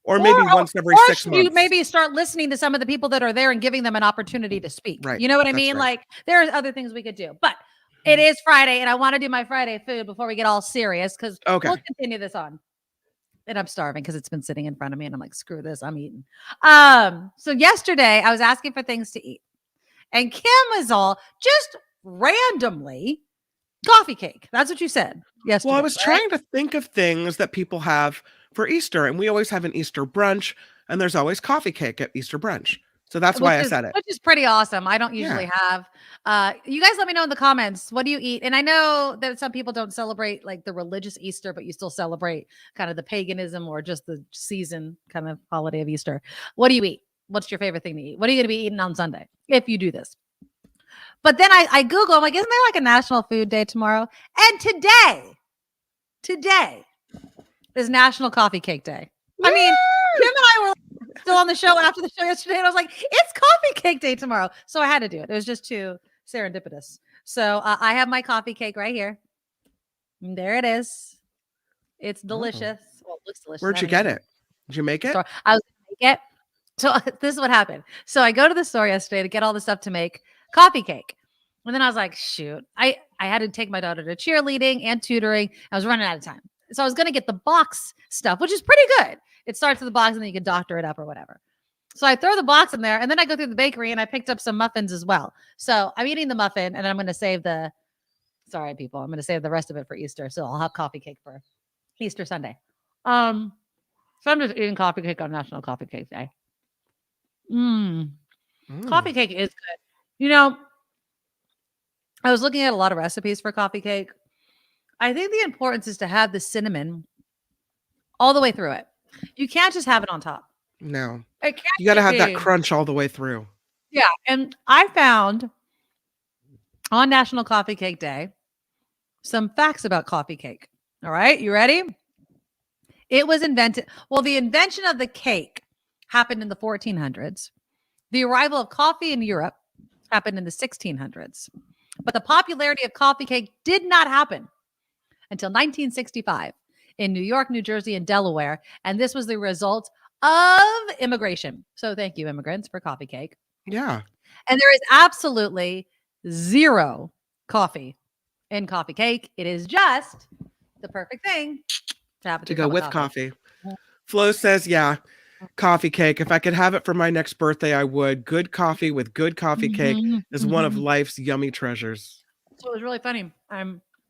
Or maybe once every 6 should months? you maybe start listening to some of the people that are there and giving them an opportunity to speak? Right. You know what I That's mean? right. Like there are other things we could do, but it is Friday and I want to do my Friday food before we get all serious because Okay. we'll continue this on. And I'm starving because it's been sitting in front of me and I'm like, screw this, I'm eating. So yesterday I was asking for things to eat and Kim was all just randomly coffee cake. That's what you said yesterday. Well, I was trying to think of things that people have for Easter, and we always have an Easter brunch, and there's always coffee cake at Easter brunch. So that's why I said it. Which is pretty awesome. I don't usually have. You guys let me know in the comments, what do you eat? And I know that some people don't celebrate like the religious Easter, but you still celebrate kind of the paganism or just the season kind of holiday of Easter. What do you eat? What's your favorite thing to eat? What are you going to be eating on Sunday if you do this? But then I Google, I'm like, isn't there like a National Food Day tomorrow? And today is National Coffee Cake Day. I mean, Kim and I were still on the show after the show yesterday, and I was like, it's Coffee Cake Day tomorrow. So I had to do it. It was just too serendipitous. So I have my coffee cake right here. And there it is. It's delicious. Well, it looks delicious. Where'd you get it? Did you make it? I was going to make it. So this is what happened. So I go to the store yesterday to get all the stuff to make coffee cake. And then I was like, shoot, I had to take my daughter to cheerleading and tutoring. I was running out of time. So I was going to get the box stuff, which is pretty good. It starts with the box and then you can doctor it up or whatever. So I throw the box in there and then I go through the bakery and I picked up some muffins as well. So I'm eating the muffin and then I'm going to save sorry, people, I'm going to save the rest of it for Easter. So I'll have coffee cake for Easter Sunday. So I'm just eating coffee cake on National Coffee Cake Day. Coffee cake is good. You know, I was looking at a lot of recipes for coffee cake. I think the importance is to have the cinnamon all the way through it. You can't just have it on top. No. It can't You got to have be. that crunch all the way through. Yeah. And I found on National Coffee Cake Day some facts about coffee cake. All right. You ready? It was invented. Well, the invention of the cake happened in the 1400s. The arrival of coffee in Europe happened in the 1600s. But the popularity of coffee cake did not happen until 1965 in New York, New Jersey, and Delaware. And this was the result of immigration. So thank you, immigrants, for coffee cake. Yeah. And there is absolutely zero coffee in coffee cake. It is just the perfect thing to have To go with coffee. Flo says, yeah, coffee cake. If I could have it for my next birthday, I would. Good coffee with good coffee cake is one of life's yummy treasures. So it was really funny.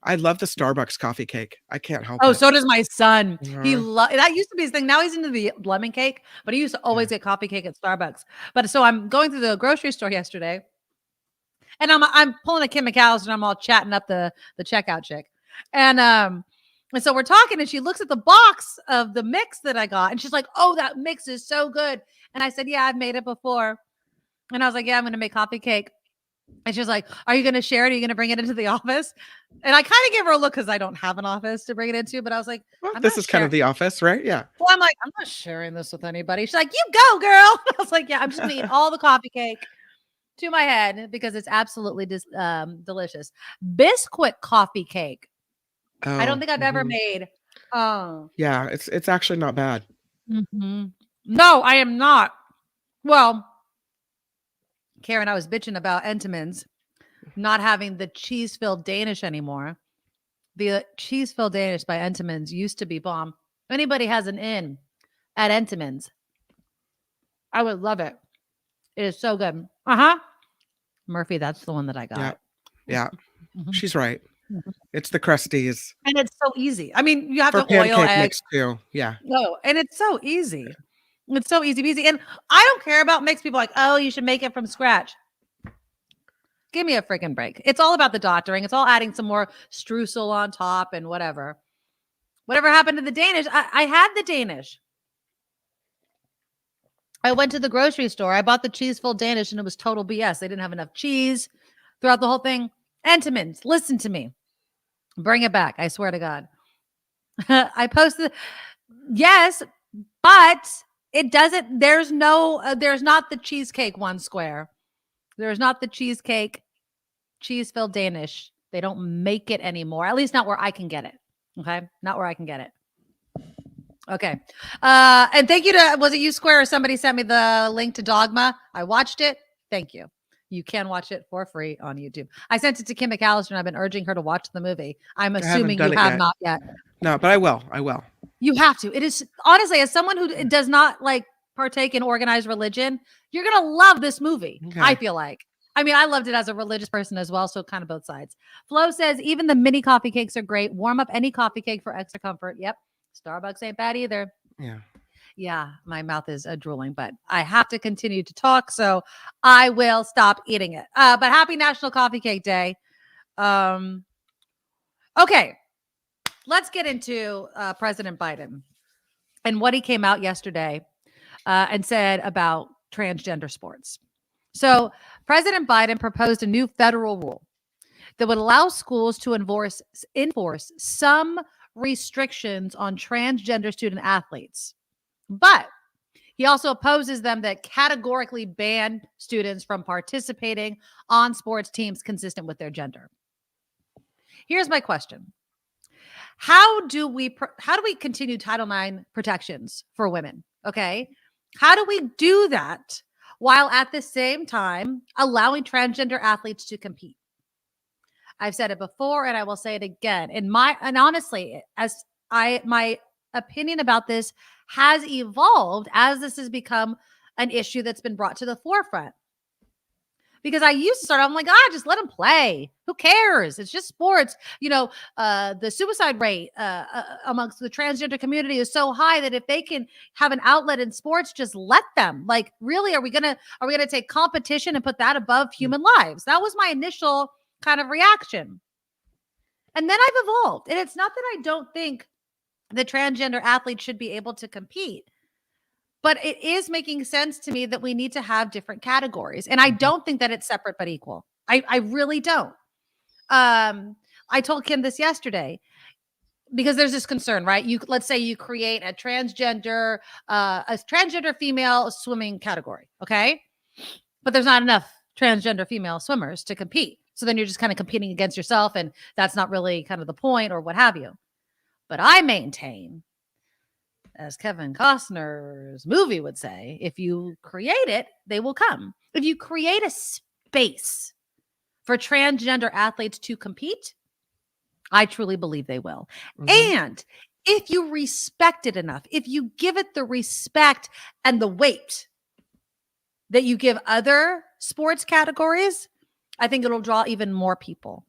I love the Starbucks coffee cake. I can't help it. Oh, so does my son. Yeah. He that used to be his thing. Now he's into the lemon cake, but he used to always get coffee cake at Starbucks. But so I'm going through the grocery store yesterday, and I'm pulling a Kim McAllister and I'm all chatting up the checkout chick, and so we're talking, and she looks at the box of the mix that I got, and she's like, "Oh, that mix is so good." And I said, "Yeah, I've made it before." And I was like, "Yeah, I'm going to make coffee cake." And she was like, "Are you going to share it? Are you going to bring it into the office?" And I kind of gave her a look because I don't have an office to bring it into, but I was like, well, this is kind of the office, right? Yeah. Well, I'm like, I'm not sharing this with anybody. She's like, "You go, girl." I was like, "Yeah, I'm just going to eat all the coffee cake to my head because it's absolutely delicious." Biscuit coffee cake. Oh, I don't think I've ever made. Yeah, it's actually not bad. No, I am not. Well, Karen, I was bitching about Entenmann's not having the cheese-filled Danish anymore. The cheese-filled Danish by Entenmann's used to be bomb. If anybody has an in at Entenmann's, I would love it. It is so good. Murphy, that's the one that I got. Yeah. She's right. It's the crusties. And it's so easy. I mean, you have For to oil pancake eggs mix too. Yeah. No, and it's so easy. It's so easy peasy. And I don't care about mixed people like, "Oh, you should make it from scratch." Give me a freaking break. It's all about the doctoring. It's all adding some more streusel on top and whatever. Whatever happened to the Danish? I had the Danish. I went to the grocery store. I bought the cheese-filled Danish and it was total BS. They didn't have enough cheese throughout the whole thing. Entenmann's, listen to me. Bring it back. I swear to God. I posted. Yes, but it doesn't, there's not the cheesecake one square. There's not the cheesecake cheese-filled Danish. They don't make it anymore. At least not where I can get it. Okay. Not where I can get it. Okay. And thank you to, was it you, Square, or somebody sent me the link to Dogma? I watched it. Thank you. You can watch it for free on YouTube. I sent it to Kim McAllister, and I've been urging her to watch the movie. I'm assuming you have not yet. No, but I will. I will. You have to. It is, honestly, as someone who does not like partake in organized religion, you're going to love this movie. Okay. I feel like. I mean, I loved it as a religious person as well. So kind of both sides. Flo says, even the mini coffee cakes are great. Warm up any coffee cake for extra comfort. Yep. Starbucks ain't bad either. Yeah. Yeah. My mouth is drooling, but I have to continue to talk. So I will stop eating it. But happy National Coffee Cake Day. Okay. Let's get into President Biden and what he came out yesterday and said about transgender sports. So President Biden proposed a new federal rule that would allow schools to enforce some restrictions on transgender student athletes. But he also opposes them that categorically ban students from participating on sports teams consistent with their gender. Here's my question. How do we continue Title IX protections for women? Okay. How do we do that while at the same time allowing transgender athletes to compete? I've said it before and I will say it again. And honestly, my opinion about this has evolved as this has become an issue that's been brought to the forefront. Because I used to start, I'm like, just let them play. Who cares? It's just sports. The suicide rate amongst the transgender community is so high that if they can have an outlet in sports, just let them. Like, really, are we gonna take competition and put that above human lives? That was my initial kind of reaction. And then I've evolved. And it's not that I don't think the transgender athletes should be able to compete. But it is making sense to me that we need to have different categories. And I don't think that it's separate but equal. I really don't. I told Kim this yesterday because there's this concern, right? Let's say you create a transgender female swimming category, okay? But there's not enough transgender female swimmers to compete. So then you're just kind of competing against yourself, and that's not really kind of the point or what have you. But I maintain, as Kevin Costner's movie would say, if you create it, they will come. If you create a space for transgender athletes to compete, I truly believe they will. Mm-hmm. And if you respect it enough, if you give it the respect and the weight that you give other sports categories, I think it'll draw even more people.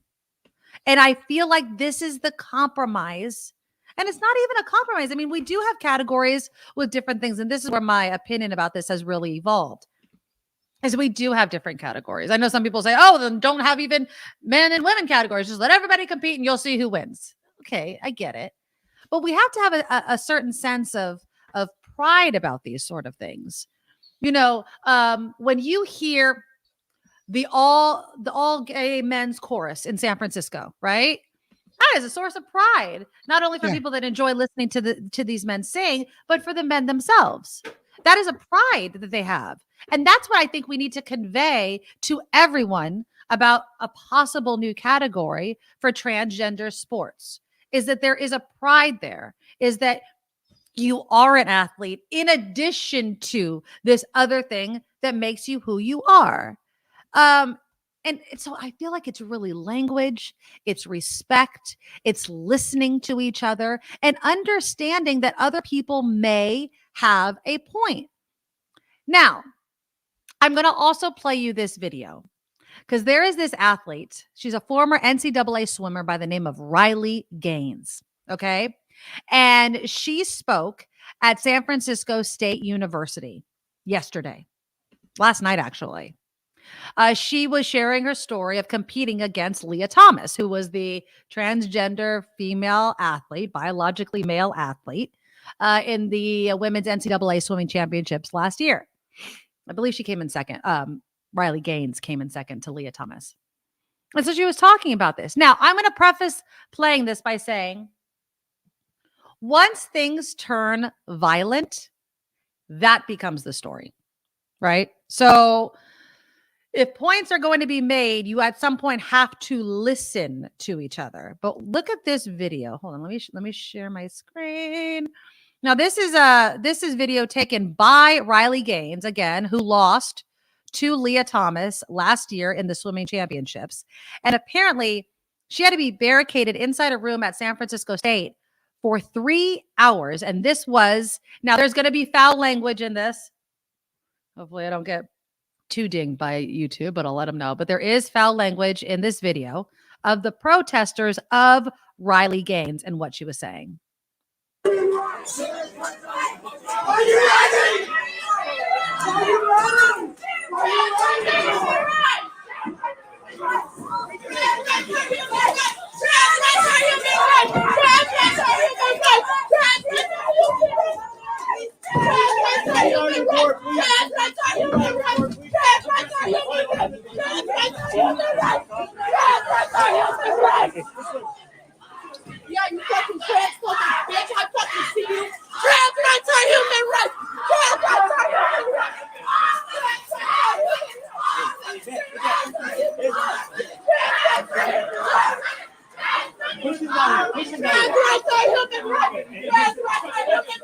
And I feel like this is the compromise. And it's not even a compromise. I mean, we do have categories with different things. And this is where my opinion about this has really evolved. Is we do have different categories. I know some people say, then don't have even men and women categories. Just let everybody compete and you'll see who wins. Okay, I get it. But we have to have a certain sense of pride about these sort of things. When you hear the all gay men's chorus in San Francisco, right? That is a source of pride, not only for people that enjoy listening to these men sing, but for the men themselves. That is a pride that they have. And that's what I think we need to convey to everyone about a possible new category for transgender sports, is that there is a pride there, is that you are an athlete in addition to this other thing that makes you who you are. And so I feel like it's really language, it's respect, it's listening to each other and understanding that other people may have a point. Now, I'm going to also play you this video because there is this athlete. She's a former NCAA swimmer by the name of Riley Gaines. Okay. And she spoke at San Francisco State University last night, actually. She was sharing her story of competing against Leah Thomas, who was the transgender female athlete, biologically male athlete, in the women's NCAA swimming championships last year. I believe she came in second. Riley Gaines came in second to Leah Thomas. And so she was talking about this. Now, I'm going to preface playing this by saying, once things turn violent, that becomes the story, right? So if points are going to be made, you at some point have to listen to each other. But look at this video. Hold on, let me share my screen. Now this is video taken by Riley Gaines, again, who lost to Leah Thomas last year in the swimming championships. And apparently she had to be barricaded inside a room at San Francisco State for 3 hours. And this was, now there's going to be foul language in this. Hopefully I don't get too dinged by YouTube, but I'll let them know. But there is foul language in this video of the protesters of Riley Gaines and what she was saying. Are you ready? Are you ready? Yeah, you fucking transphobic bitch. I fucking see you. Trans rights are human rights. Trans rights are human rights. Trans rights are human rights. Trans rights are human rights.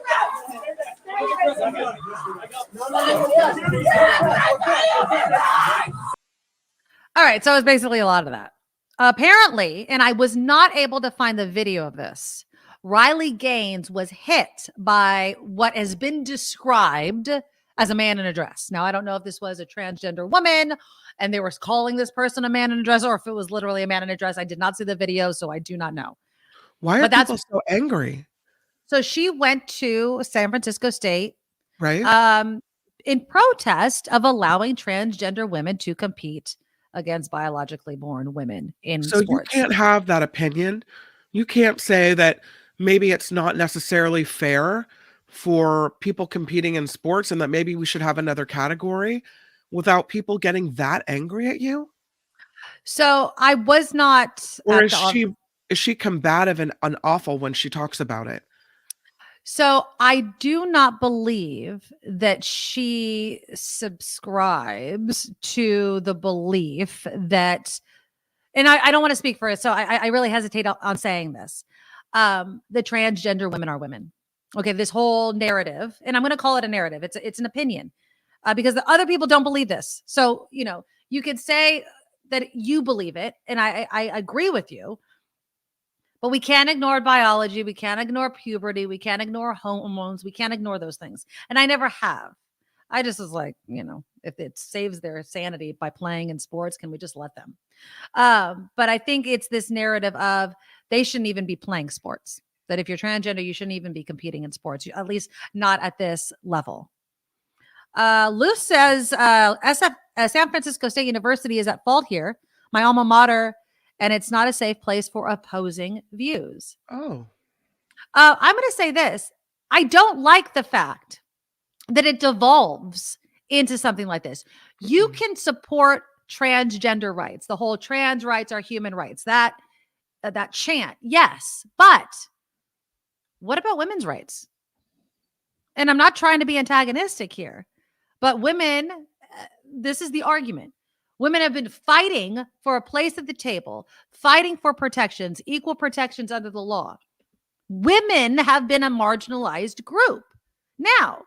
All right, so it's basically a lot of that. Apparently, and I was not able to find the video of this, Riley Gaines was hit by what has been described as a man in a dress. Now, I don't know if this was a transgender woman and they were calling this person a man in a dress, or if it was literally a man in a dress. I did not see the video, so I do not know. Why are people so angry? So she went to San Francisco State, right? In protest of allowing transgender women to compete against biologically born women in sports. You can't have that opinion. You can't say that maybe it's not necessarily fair for people competing in sports and that maybe we should have another category without people getting that angry at you. So I was not. Or is she combative and awful when she talks about it? So I do not believe that she subscribes to the belief that, and I don't want to speak for it, so I really hesitate on saying this. The transgender women are women. Okay, this whole narrative, and I'm going to call it a narrative. It's an opinion because the other people don't believe this. So, you know, you could say that you believe it, and I agree with you. But we can't ignore biology. We can't ignore puberty. We can't ignore hormones. We can't ignore those things. And I never have. I just was like, you know, if it saves their sanity by playing in sports, can we just let them? But I think it's this narrative of they shouldn't even be playing sports. That if you're transgender, you shouldn't even be competing in sports, at least not at this level. Luz says, San Francisco State University is at fault here. My alma mater. And it's not a safe place for opposing views. Oh. I'm going to say this. I don't like the fact that it devolves into something like this. You can support transgender rights. The whole trans rights are human rights. That chant. Yes. But what about women's rights? And I'm not trying to be antagonistic here, but women, this is the argument. Women have been fighting for a place at the table, fighting for protections, equal protections under the law. Women have been a marginalized group. Now,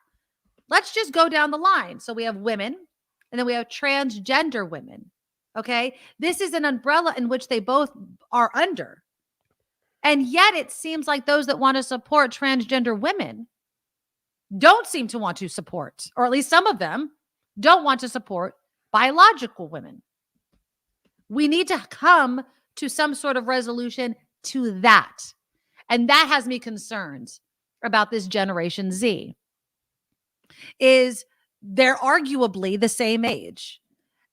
let's just go down the line. So we have women, and then we have transgender women. Okay? This is an umbrella in which they both are under. And yet it seems like those that want to support transgender women don't seem to want to support, or at least some of them don't want to support biological women. We need to come to some sort of resolution to that. And that has me concerned about this Generation Z. Is they're arguably the same age.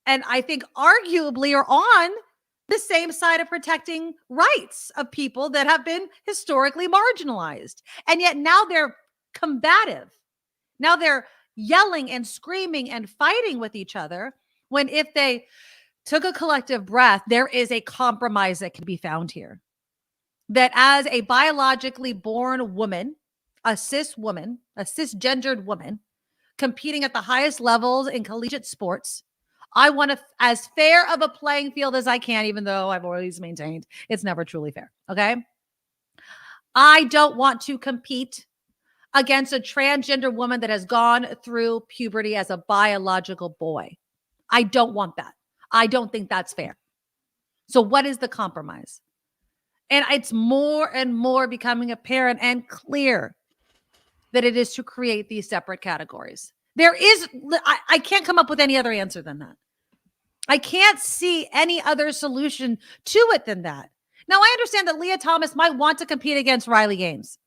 And I think arguably are on the same side of protecting rights of people that have been historically marginalized. And yet now they're combative. Now they're yelling and screaming and fighting with each other. When if they took a collective breath, there is a compromise that can be found here. That as a biologically born woman, a cisgendered woman, competing at the highest levels in collegiate sports. I want as fair of a playing field as I can, even though I've always maintained it's never truly fair. Okay. I don't want to compete against a transgender woman that has gone through puberty as a biological boy. I don't want that. I don't think that's fair. So what is the compromise? And it's more and more becoming apparent and clear that it is to create these separate categories. I can't come up with any other answer than that. I can't see any other solution to it than that. Now, I understand that Leah Thomas might want to compete against Riley Gaines.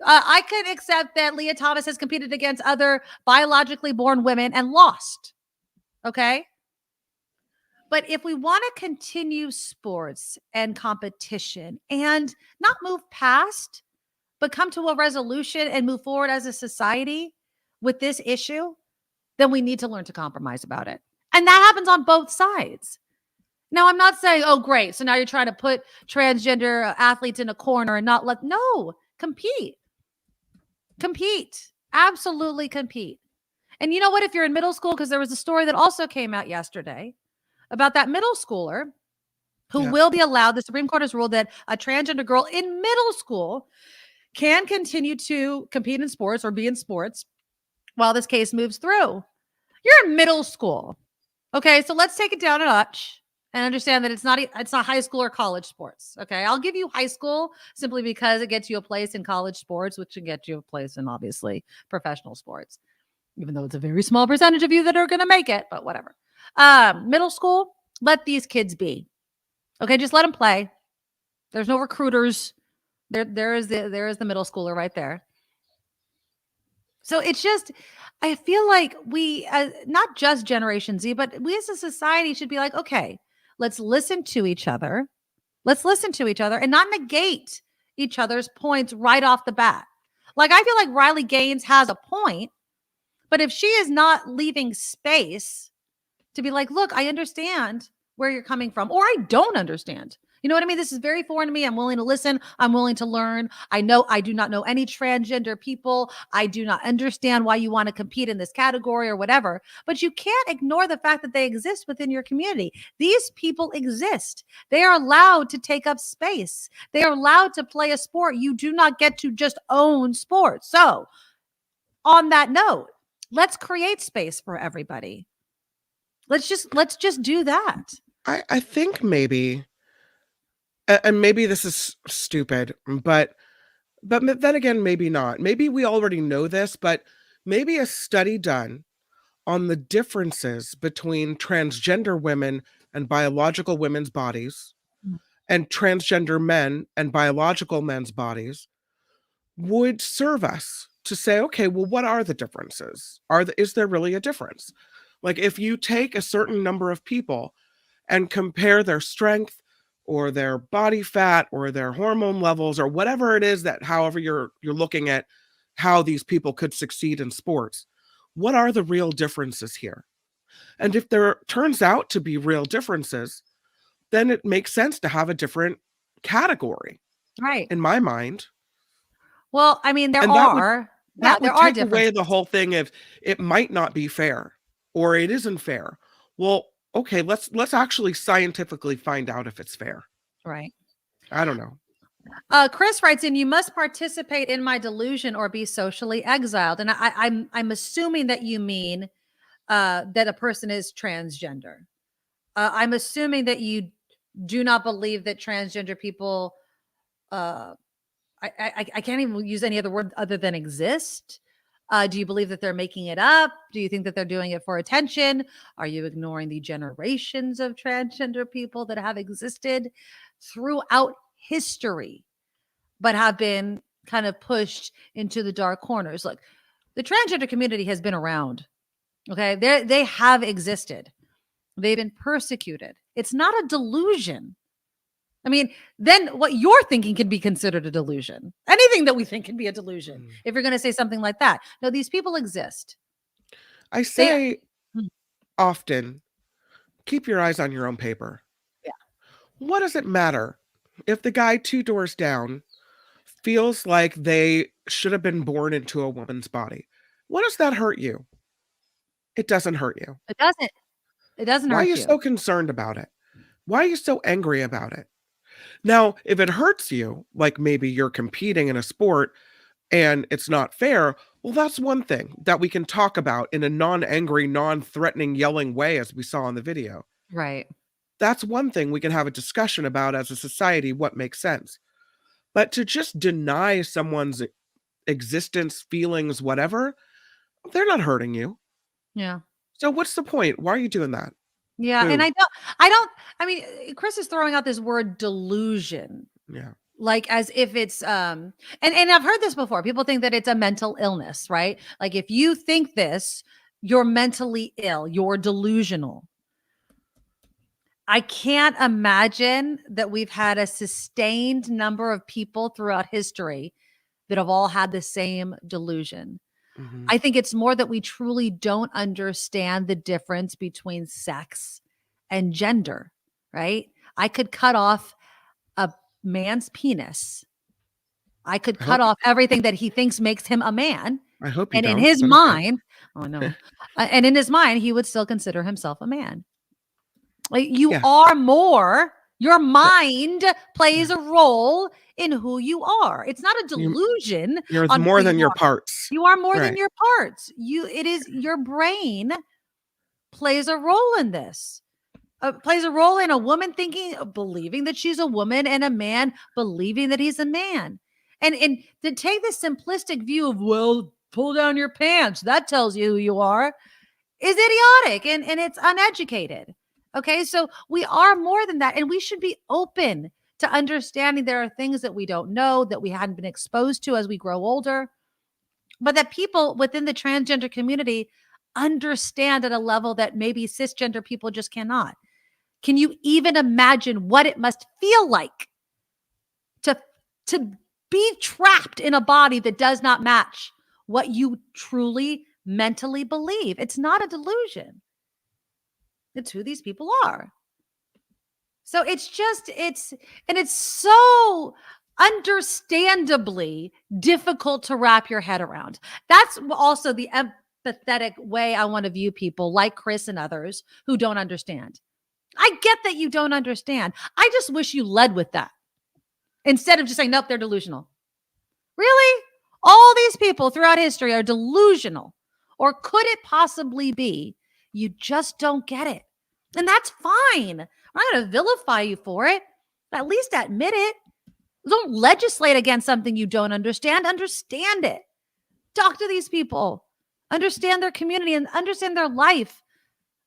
I could accept that Leah Thomas has competed against other biologically born women and lost. Okay? But if we want to continue sports and competition and not move past, but come to a resolution and move forward as a society with this issue, then we need to learn to compromise about it. And that happens on both sides. Now, I'm not saying, oh, great, so now you're trying to put transgender athletes in a corner and not let, no, compete. Compete. Absolutely compete. And you know what? If you're in middle school, because there was a story that also came out yesterday about that middle schooler who will be allowed, the Supreme Court has ruled that a transgender girl in middle school can continue to compete in sports or be in sports while this case moves through. You're in middle school. Okay, so let's take it down a notch and understand that it's not high school or college sports. Okay, I'll give you high school simply because it gets you a place in college sports, which can get you a place in obviously professional sports, even though it's a very small percentage of you that are going to make it, but whatever. Middle school, let these kids be. Okay, just let them play. There's no recruiters. There is the middle schooler right there. So it's just, I feel like we, not just Generation Z, but we as a society should be like, okay, let's listen to each other. Let's listen to each other and not negate each other's points right off the bat. Like, I feel like Riley Gaines has a point, but if she is not leaving space to be like, look, I understand where you're coming from, or I don't understand. You know what I mean? This is very foreign to me. I'm willing to listen. I'm willing to learn. I do not know any transgender people. I do not understand why you want to compete in this category or whatever, but you can't ignore the fact that they exist within your community. These people exist. They are allowed to take up space. They are allowed to play a sport. You do not get to just own sports. So on that note, let's create space for everybody. Let's just do that. I think maybe, and maybe this is stupid, but then again, maybe not. Maybe we already know this, but maybe a study done on the differences between transgender women and biological women's bodies and transgender men and biological men's bodies would serve us to say, okay, well, what are the differences? Is there really a difference? Like, if you take a certain number of people and compare their strength or their body fat or their hormone levels or whatever it is, that however you're looking at how these people could succeed in sports, what are the real differences here? And if there turns out to be real differences, then it makes sense to have a different category, right? In my mind. Well, I mean, there would are take away the whole thing of it might not be fair or it isn't fair. Well, okay, let's actually scientifically find out if it's fair. Right. I don't know. Chris writes in, you must participate in my delusion or be socially exiled. And I'm assuming that you mean that a person is transgender. I'm assuming that you do not believe that transgender people, I can't even use any other word other than exist. Do you believe that they're making it up? Do you think that they're doing it for attention? Are you ignoring the generations of transgender people that have existed throughout history, but have been kind of pushed into the dark corners? Look, the transgender community has been around. Okay. They have existed. They've been persecuted. It's not a delusion. I mean, then what you're thinking can be considered a delusion. Anything that we think can be a delusion. If you're going to say something like that. No, these people exist. I say often, keep your eyes on your own paper. Yeah. What does it matter if the guy 2 doors down feels like they should have been born into a woman's body? What does that hurt you? It doesn't hurt you. It doesn't. It doesn't Why are hurt you you. so concerned about it? Why are you so angry about it? Now, if it hurts you, like maybe you're competing in a sport and it's not fair, well, that's one thing that we can talk about in a non-angry, non-threatening, yelling way, as we saw in the video. Right. That's one thing we can have a discussion about as a society, what makes sense. But to just deny someone's existence, feelings, whatever, they're not hurting you. Yeah. So what's the point? Why are you doing that? Yeah. And Who? I mean, Chris is throwing out this word delusion. Yeah. Like as if it's and I've heard this before. People think that it's a mental illness, right? Like if you think this, you're mentally ill, you're delusional. I can't imagine that we've had a sustained number of people throughout history that have all had the same delusion. Mhm. I think it's more that we truly don't understand the difference between sex and gender, right? I could cut off a man's penis. I could I cut hope off everything that he thinks makes him a man. I hope you And in don't, his but okay. mind, oh no. And in his mind, he would still consider himself a man. Like you Yeah. are more, your mind plays a role in who you are. It's not a delusion. You're on more who than you your are. parts. You are more than Right. your parts. It is your brain plays a role in this. Plays a role in a woman believing that she's a woman, and a man believing that he's a man. And to take the simplistic view of, well, pull down your pants, that tells you who you are, is idiotic and it's uneducated. Okay, so we are more than that, and we should be open to understanding there are things that we don't know, that we hadn't been exposed to as we grow older, but that people within the transgender community understand at a level that maybe cisgender people just cannot. Can you even imagine what it must feel like to be trapped in a body that does not match what you truly mentally believe? It's not a delusion. It's who these people are. So it's so understandably difficult to wrap your head around. That's also the empathetic way I want to view people like Chris and others who don't understand. I get that you don't understand. I just wish you led with that instead of just saying, nope, they're delusional. Really? All these people throughout history are delusional. Or could it possibly be you just don't get it? And that's fine. I'm not going to vilify you for it. At least admit it. Don't legislate against something you don't understand. Understand it. Talk to these people. Understand their community and understand their life.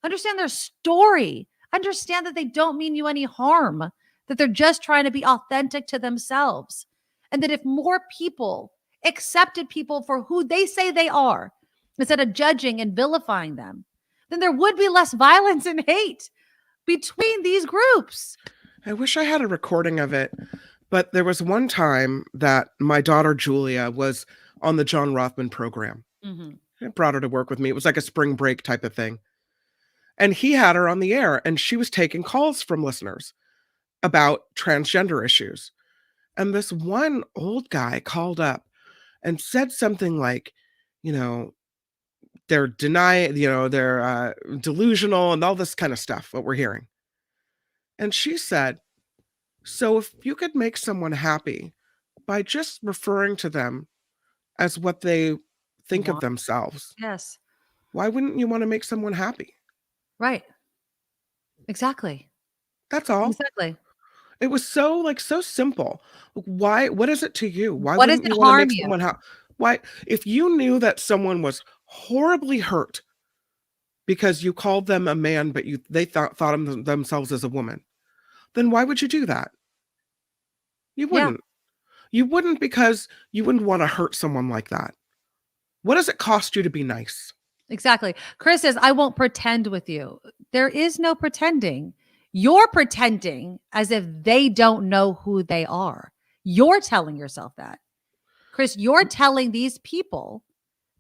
Understand their story. Understand that they don't mean you any harm, that they're just trying to be authentic to themselves. And that if more people accepted people for who they say they are, instead of judging and vilifying them, then there would be less violence and hate between these groups. I wish I had a recording of it, but there was one time that my daughter Julia was on the John Rothman program. I brought her to work with me. It was like a spring break type of thing. And he had her on the air, and she was taking calls from listeners about transgender issues. And this one old guy called up and said something like, they're they're delusional and all this kind of stuff, what we're hearing. And she said, so if you could make someone happy by just referring to them as what they think of themselves, yes, why wouldn't you want to make someone happy? Right. Exactly. That's all. Exactly. It was so simple. Why? What is it to you? Why What does wouldn't it you want to harm make you? someone happy? Why, if you knew that someone was horribly hurt because you called them a man, but they thought of themselves as a woman, then why would you do that? You wouldn't. You wouldn't, because you wouldn't want to hurt someone like that. What does it cost you to be nice? Exactly. Chris says, I won't pretend with you. There is no pretending. You're pretending as if they don't know who they are. You're telling yourself that. Chris, you're telling these people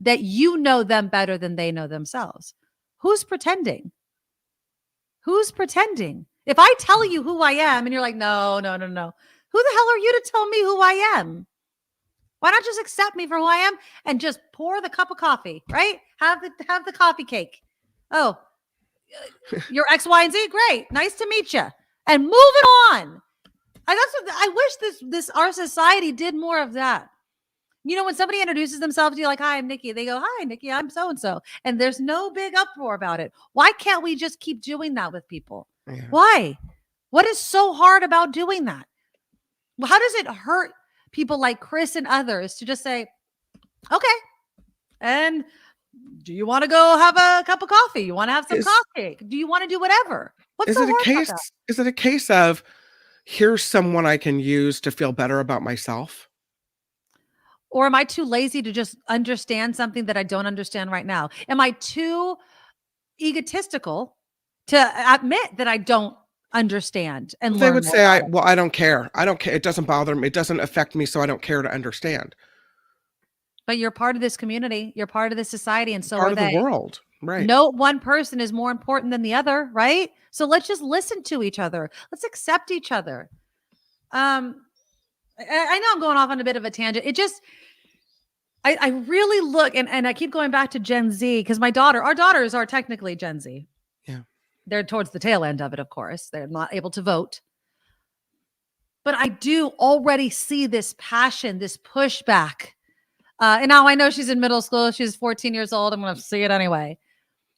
that you know them better than they know themselves. Who's pretending? Who's pretending? If I tell you who I am and you're like, no. Who the hell are you to tell me who I am? Why not just accept me for who I am and just pour the cup of coffee, right? Have the coffee cake. Oh, you're X, Y, and Z. Great. Nice to meet you. And moving on. I wish this our society did more of that. You know, when somebody introduces themselves to you like, hi, I'm Nikki. They go, hi, Nikki, I'm so-and-so. And there's no big uproar about it. Why can't we just keep doing that with people? Yeah. Why? What is so hard about doing that? Well, how does it hurt people like Chris and others to just say, okay, and do you want to go have a cup of coffee? You want to have some coffee? Do you want to do whatever? What's so hard about that? Is it a case of here's someone I can use to feel better about myself? Or am I too lazy to just understand something that I don't understand right now? Am I too egotistical to admit that I don't understand and They learn would more say, about it? I don't care. I don't care. It doesn't bother me. It doesn't affect me, so I don't care to understand. But you're part of this community. You're part of this society, and so Part are of they. the world, right? No one person is more important than the other, right? So let's just listen to each other. Let's accept each other. I know I'm going off on a bit of a tangent. It just, I really look, and I keep going back to Gen Z because our daughters are technically Gen Z. Yeah. They're towards the tail end of it, of course. They're not able to vote. But I do already see this passion, this pushback. And now I know she's in middle school. She's 14 years old. I'm going to see it anyway.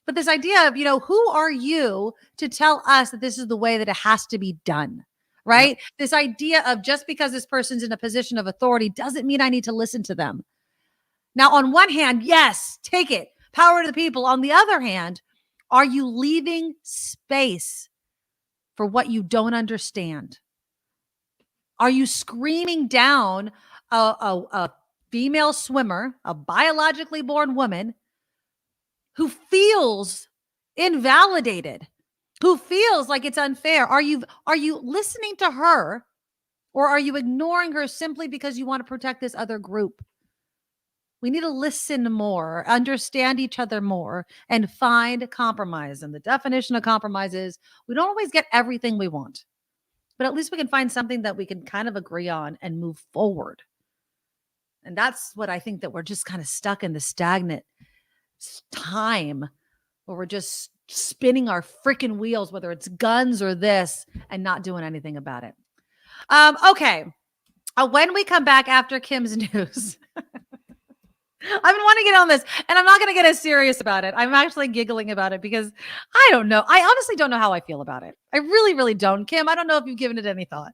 But this idea of, who are you to tell us that this is the way that it has to be done? Right? Yep. This idea of just because this person's in a position of authority doesn't mean I need to listen to them. Now, on one hand, yes, take it. Power to the people. On the other hand, are you leaving space for what you don't understand? Are you screaming down a female swimmer, a biologically born woman who feels invalidated, who feels like it's unfair? Are you listening to her, or are you ignoring her simply because you want to protect this other group? We need to listen more, understand each other more, and find compromise. And the definition of compromise is we don't always get everything we want, but at least we can find something that we can kind of agree on and move forward. And that's what I think, that we're just kind of stuck in the stagnant time where we're just spinning our freaking wheels, whether it's guns or this, and not doing anything about it. Okay. When we come back after Kim's news, I've been wanting to get on this, and I'm not going to get as serious about it. I'm actually giggling about it because I don't know. I honestly don't know how I feel about it. I really, really don't. Kim, I don't know if you've given it any thought.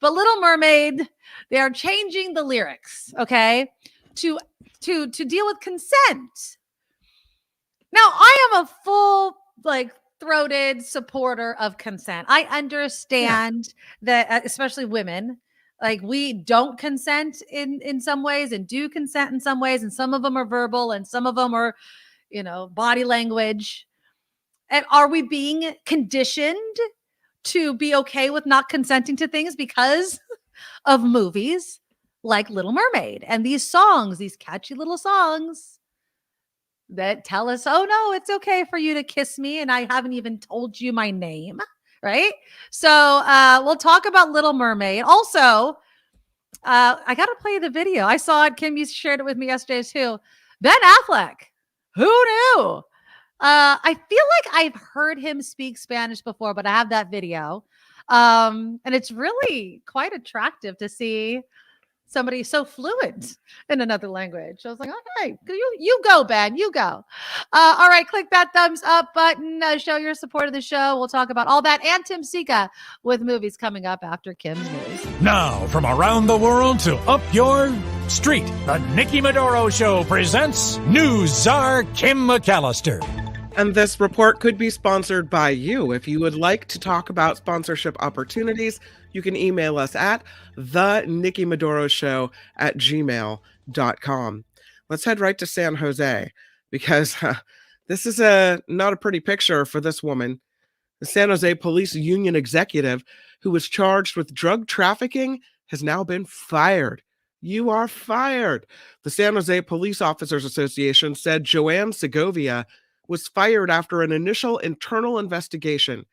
But Little Mermaid, they are changing the lyrics, okay, to deal with consent. Now, I am a full, throated supporter of consent. I understand that, especially women, we don't consent in some ways and do consent in some ways. And some of them are verbal and some of them are, body language. And are we being conditioned to be okay with not consenting to things because of movies like Little Mermaid and these songs, these catchy little songs that tell us, oh no, it's okay for you to kiss me and I haven't even told you my name, right? So we'll talk about Little Mermaid. Also, I got to play the video. I saw it. Kim, you shared it with me yesterday too. Ben Affleck. Who knew? I feel like I've heard him speak Spanish before, but I have that video. And it's really quite attractive to see somebody so fluent in another language. I was like, okay, you go, Ben, you go. All right, click that thumbs up button. Show your support of the show. We'll talk about all that and Tim Sika with movies coming up after Kim's news. Now, from around the world to up your street, the Nikki Medoro Show presents News Czar Kim McAllister. And this report could be sponsored by you. If you would like to talk about sponsorship opportunities, you can email us at thenikkimedoroshow@gmail.com. Let's head right to San Jose because this is not a pretty picture for this woman. The San Jose Police Union executive who was charged with drug trafficking has now been fired. You are fired. The San Jose Police Officers Association said Joanne Segovia was fired after an initial internal investigation.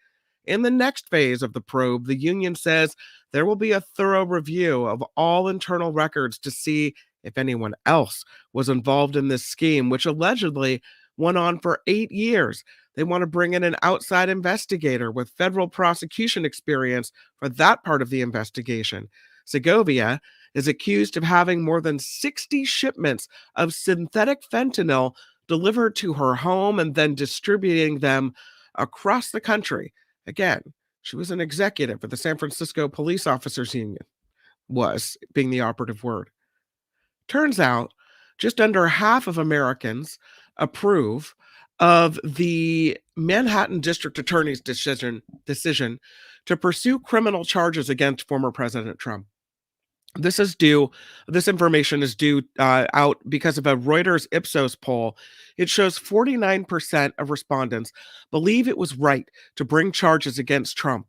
In the next phase of the probe, the union says there will be a thorough review of all internal records to see if anyone else was involved in this scheme, which allegedly went on for 8 years. They want to bring in an outside investigator with federal prosecution experience for that part of the investigation. Segovia is accused of having more than 60 shipments of synthetic fentanyl delivered to her home and then distributing them across the country. Again, she was an executive for the San Francisco Police Officers Union, was being the operative word. Turns out just under half of Americans approve of the Manhattan District Attorney's decision to pursue criminal charges against former President Trump. This information is due out because of a Reuters Ipsos poll. It shows 49% of respondents believe it was right to bring charges against Trump.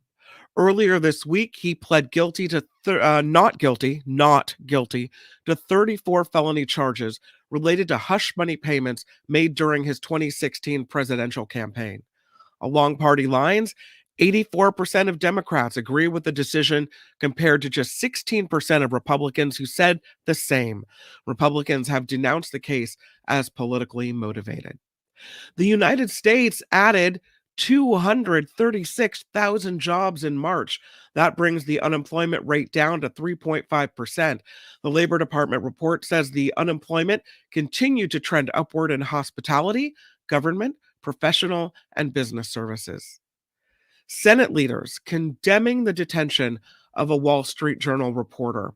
Earlier this week, he pled guilty to not guilty to 34 felony charges related to hush money payments made during his 2016 presidential campaign. Along party lines, 84% of Democrats agree with the decision compared to just 16% of Republicans who said the same. Republicans have denounced the case as politically motivated. The United States added 236,000 jobs in March. That brings the unemployment rate down to 3.5%. The Labor Department report says the unemployment continued to trend upward in hospitality, government, professional, and business services. Senate leaders condemning the detention of a Wall Street Journal reporter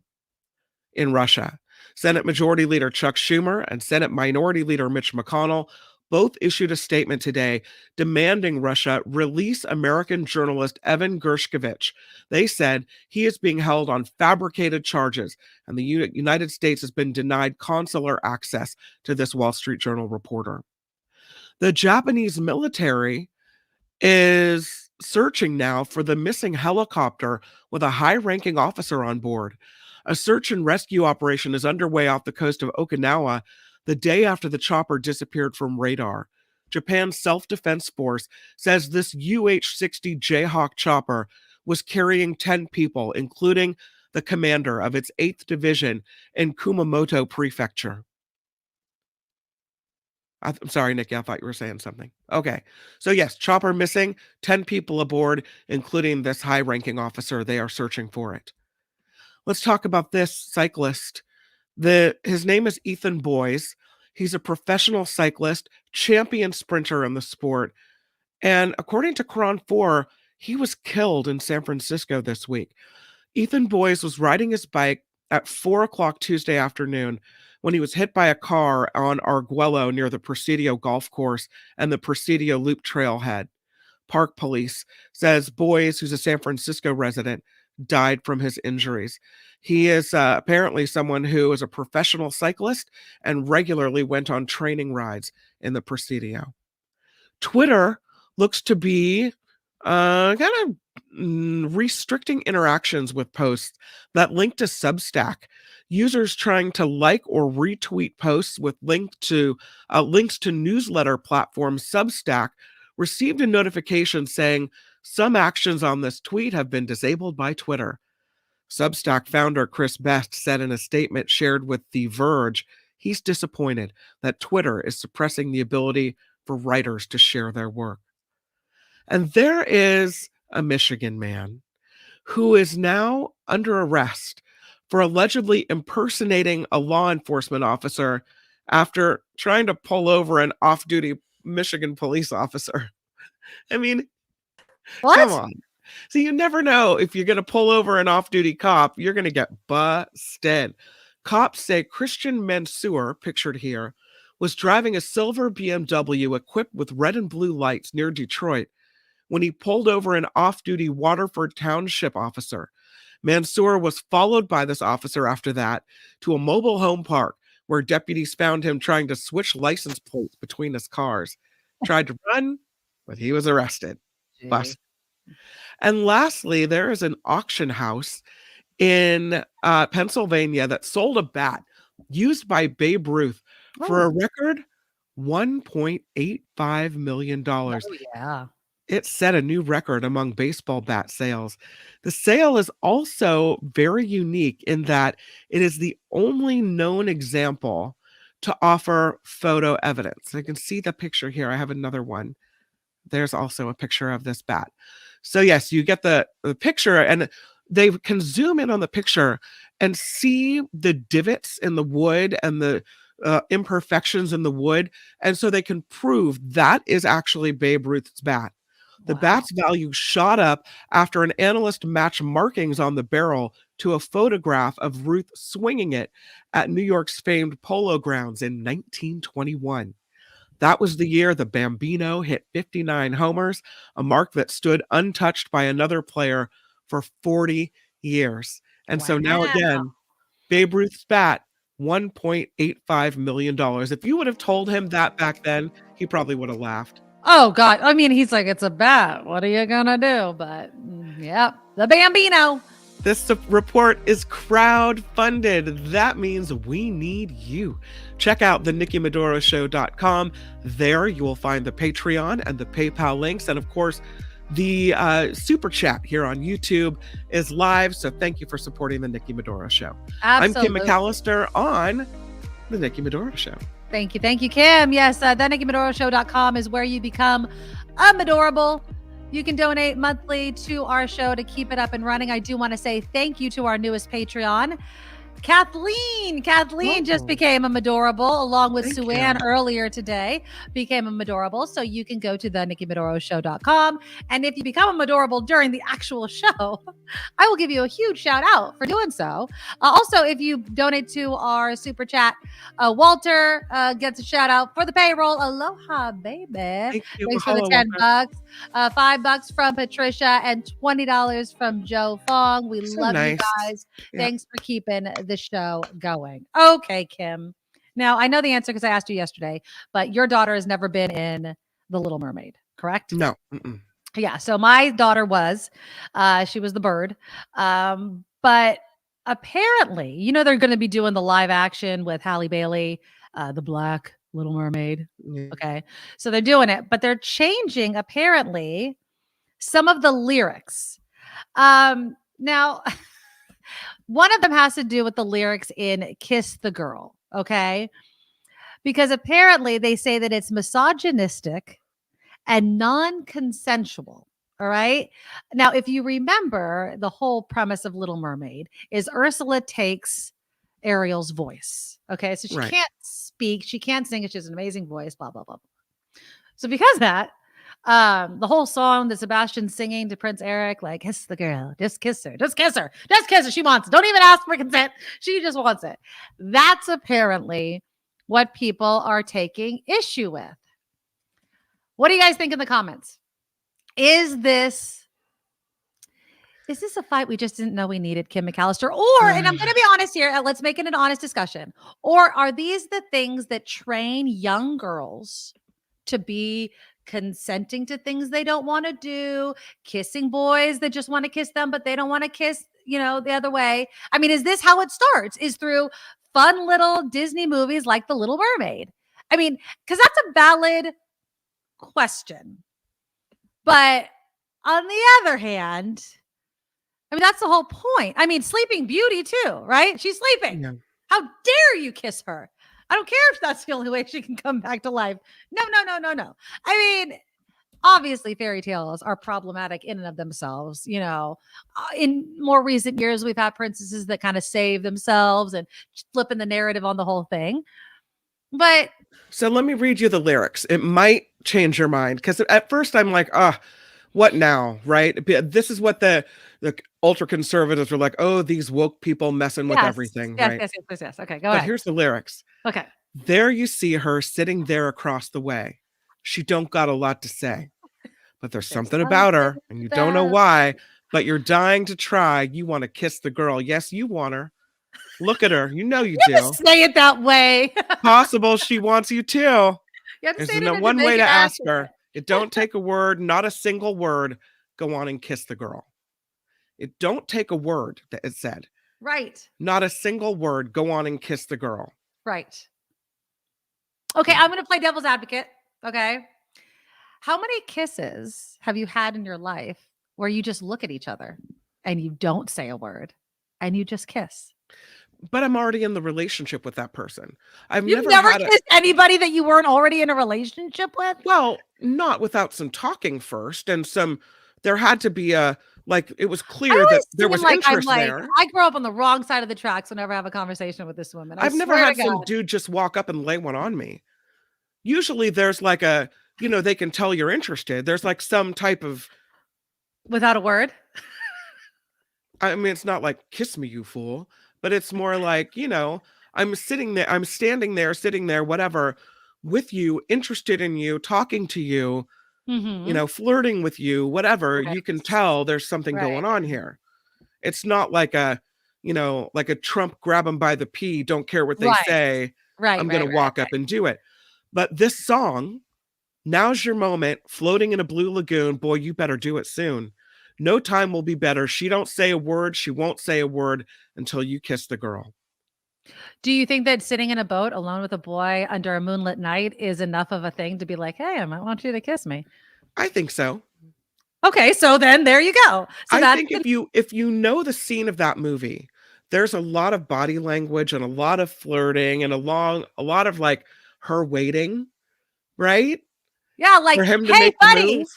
in Russia. Senate Majority Leader Chuck Schumer and Senate Minority Leader Mitch McConnell both issued a statement today demanding Russia release American journalist Evan Gershkovich. They said he is being held on fabricated charges, and the United States has been denied consular access to this Wall Street Journal reporter. The Japanese military is searching now for the missing helicopter with a high-ranking officer on board. A search and rescue operation is underway off the coast of Okinawa the day after the chopper disappeared from radar. Japan's self-defense force says this UH-60 Jayhawk chopper was carrying 10 people, including the commander of its 8th Division in Kumamoto Prefecture. I'm sorry, Nikki, I thought you were saying something. Okay. So yes, chopper missing, 10 people aboard, including this high-ranking officer. They are searching for it. Let's talk about this cyclist. His name is Ethan Boyes. He's a professional cyclist, champion sprinter in the sport. And according to Chron 4, he was killed in San Francisco this week. Ethan Boyes was riding his bike at 4 o'clock Tuesday afternoon when he was hit by a car on Arguello near the Presidio Golf Course and the Presidio Loop Trailhead. Park Police says Boyes, who's a San Francisco resident, died from his injuries. He is apparently someone who is a professional cyclist and regularly went on training rides in the Presidio. Twitter looks to be kind of restricting interactions with posts that link to Substack. Users trying to like or retweet posts with links to newsletter platform Substack received a notification saying some actions on this tweet have been disabled by Twitter. Substack founder Chris Best said in a statement shared with The Verge, he's disappointed that Twitter is suppressing the ability for writers to share their work. And there is a Michigan man who is now under arrest for allegedly impersonating a law enforcement officer after trying to pull over an off-duty Michigan police officer. I mean, what? Come on. So you never know if you're going to pull over an off-duty cop, you're going to get busted. Cops say Christian Mansour, pictured here, was driving a silver BMW equipped with red and blue lights near Detroit when he pulled over an off-duty Waterford Township officer. Mansour was followed by this officer after that to a mobile home park where deputies found him trying to switch license plates between his cars. Tried to run, but he was arrested. Busted. And lastly, there is an auction house in Pennsylvania that sold a bat used by Babe Ruth for a record $1.85 million. Oh, yeah. It set a new record among baseball bat sales. The sale is also very unique in that it is the only known example to offer photo evidence. You can see the picture here. I have another one. There's also a picture of this bat. So yes, you get the picture, and they can zoom in on the picture and see the divots in the wood and the imperfections in the wood. And so they can prove that is actually Babe Ruth's bat. The bat's value shot up after an analyst matched markings on the barrel to a photograph of Ruth swinging it at New York's famed Polo Grounds in 1921. That was the year the Bambino hit 59 homers, a mark that stood untouched by another player for 40 years. And so now again, Babe Ruth's bat, $1.85 million. If you would have told him that back then, he probably would have laughed. Oh God. I mean, he's like, it's a bat. What are you gonna do? But yep, the Bambino. This report is crowd-funded. That means we need you. Check out the NikkiMedoroShow.com. There you will find the Patreon and the PayPal links. And of course, the Super Chat here on YouTube is live. So thank you for supporting the Nikki Medoro Show. Absolutely. I'm Kim McAllister on the Nikki Medoro Show. Thank you, Kim. Yes, the NikkiMedoroShow.com is where you become adorable. You can donate monthly to our show to keep it up and running. I do want to say thank you to our newest Patreon, Kathleen. Kathleen just became a Medorable, along with Sue-Ann earlier today, became a Medorable. So you can go to the NikkiMedoroShow.com. And if you become a Medorable during the actual show, I will give you a huge shout out for doing so. Also, if you donate to our super chat, Walter gets a shout out for the payroll. Aloha, baby. Thanks for the $10. $5 from Patricia and $20 from Joe Fong. We love you guys. Thanks for keeping the show going. Okay, Kim. Now, I know the answer because I asked you yesterday, but your daughter has never been in The Little Mermaid, correct? No. Yeah. So my daughter was, she was the bird. But apparently, you know, they're going to be doing the live action with Halle Bailey, the Black Little Mermaid. Okay. So they're doing it, but they're changing apparently some of the lyrics. Now, one of them has to do with the lyrics in Kiss the Girl. Okay. Because apparently they say that it's misogynistic and non-consensual. All right. Now, if you remember, the whole premise of Little Mermaid is Ursula takes Ariel's voice. Okay. So she can't speak. She can't sing. She has an amazing voice, blah, blah, blah. So because of that, the whole song that Sebastian's singing to Prince Eric, like, kiss the girl, just kiss her, just kiss her, just kiss her. She wants it. Don't even ask for consent. She just wants it. That's apparently what people are taking issue with. What do you guys think in the comments? Is this a fight we just didn't know we needed, Kim McAllister? Or, and I'm going to be honest here, let's make it an honest discussion. Or are these the things that train young girls to be consenting to things they don't want to do, kissing boys that just want to kiss them, but they don't want to kiss, you know, the other way? I mean, is this how it starts? Is through fun little Disney movies like The Little Mermaid? I mean, because that's a valid question. But on the other hand, I mean, that's the whole point. I mean, Sleeping Beauty too, right? She's sleeping. Yeah. How dare you kiss her? I don't care if that's the only way she can come back to life. No. I mean, obviously fairy tales are problematic in and of themselves. You know, in more recent years, we've had princesses that kind of save themselves and flipping the narrative on the whole thing. But so let me read you the lyrics. It might change your mind, because at first I'm like, what now, right? This is what the ultra conservatives are like. Oh, these woke people messing with everything, right? Yes. Okay, go ahead. But here's the lyrics. Okay. There you see her sitting there across the way. She don't got a lot to say, but there's something about her, and you don't know why, but you're dying to try. You want to kiss the girl. Yes, you want her. Look at her. You know you do. Say it that way. Possible she wants you too. You have to There's no one way to ask her. It don't take a word, not a single word. Go on and kiss the girl. It don't take a word, that it said. Right. Not a single word. Go on and kiss the girl. Right. Okay, I'm going to play devil's advocate. Okay. How many kisses have you had in your life where you just look at each other and you don't say a word and you just kiss? but I'm already in the relationship with that person. I've You've never never had kissed anybody that you weren't already in a relationship with? well, not without some talking first and there had to be it was I clear that always there seem was like I'm interest like, there. I grew up on the wrong side of the tracks whenever I have a conversation with this woman. I I've never swear had to some God. dude just walk up and lay one on me. Usually there's like they can tell you're interested. There's like some type of Without a word? I mean, it's not like kiss me, you fool, but it's more like, I'm standing there, sitting there, whatever, with you, interested in you, talking to you, Mm-hmm. flirting with you, whatever. Right. You can tell there's something going Right. on here. It's not like like a Trump grab them by the pee, don't care what they Right. say. Right. I'm Right. going to walk up and do it. But this song, Now's Your Moment, Floating in a Blue Lagoon, boy, you better do it soon. No time will be better. She don't say a word. She won't say a word until you kiss the girl. Do you think that sitting in a boat alone with a boy under a moonlit night is enough of a thing to be like, hey, I might want you to kiss me? I think so. Okay, so then there you go. So I think if you know the scene of that movie, there's a lot of body language and a lot of flirting and a lot of like her waiting, right? yeah, like, For him to hey, make the buddy. move.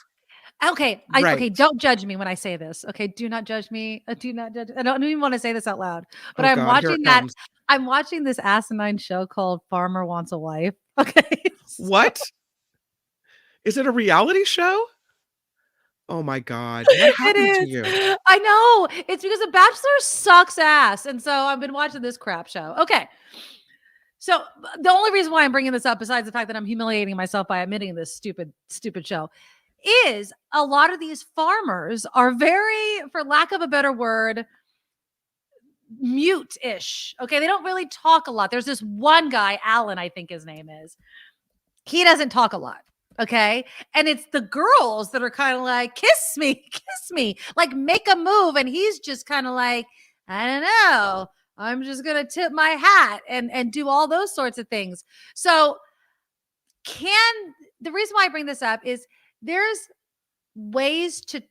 Okay, Right. don't judge me when I say this. Okay, do not judge me. Do not judge. I don't even want to say this out loud, but Oh I'm God, here watching it that. comes. I'm watching this asinine show called Farmer Wants a Wife. Okay. What? Is it a reality show? Oh my God. What It happened to is. you? I know. It's because The Bachelor sucks ass. And so I've been watching this crap show. Okay. So the only reason why I'm bringing this up, besides the fact that I'm humiliating myself by admitting this stupid show, is a lot of these farmers are very, for lack of a better word, mute-ish. Okay. They don't really talk a lot. There's this one guy, Alan, I think his name is. He doesn't talk a lot. Okay. And it's the girls that are kind of like, kiss me, like make a move. And he's just kind of like, I don't know. I'm just going to tip my hat and do all those sorts of things. So the reason why I bring this up is there's ways to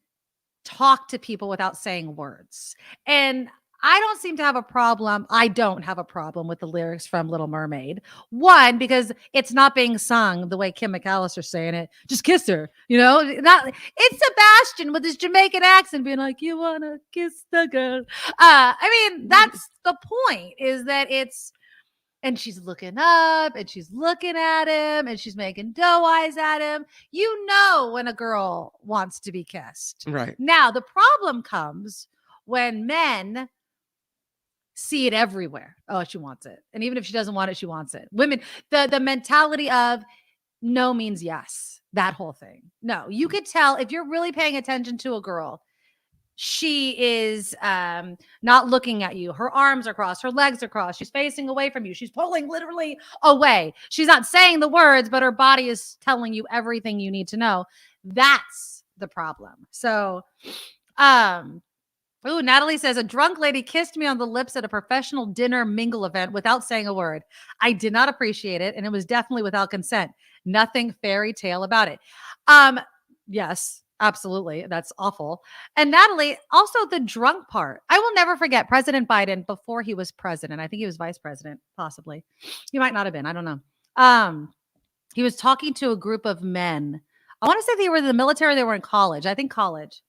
talk to people without saying words. And I don't seem to have a problem. I don't have a problem with the lyrics from Little Mermaid. One, because it's not being sung the way Kim McAllister's saying it. Just kiss her, it's Sebastian with his Jamaican accent being like, you want to kiss the girl. I mean, that's the point, is that and she's looking up and she's looking at him and she's making doe eyes at him. You know when a girl wants to be kissed. Right. Now, the problem comes when men see it everywhere. Oh, she wants it. And even if she doesn't want it, she wants it. Women, the mentality of no means yes, that whole thing. No, you could tell if you're really paying attention to a girl, she is not looking at you. Her arms are crossed. Her legs are crossed. She's facing away from you. She's pulling literally away. She's not saying the words, but her body is telling you everything you need to know. That's the problem. So, Natalie says, a drunk lady kissed me on the lips at a professional dinner mingle event without saying a word. I did not appreciate it, and it was definitely without consent. Nothing fairy tale about it. Yes, absolutely. That's awful. And Natalie, also the drunk part. I will never forget President Biden before he was president. I think he was vice president, possibly. He might not have been. I don't know. He was talking to a group of men. I want to say they were in the military. They were in college. I think college.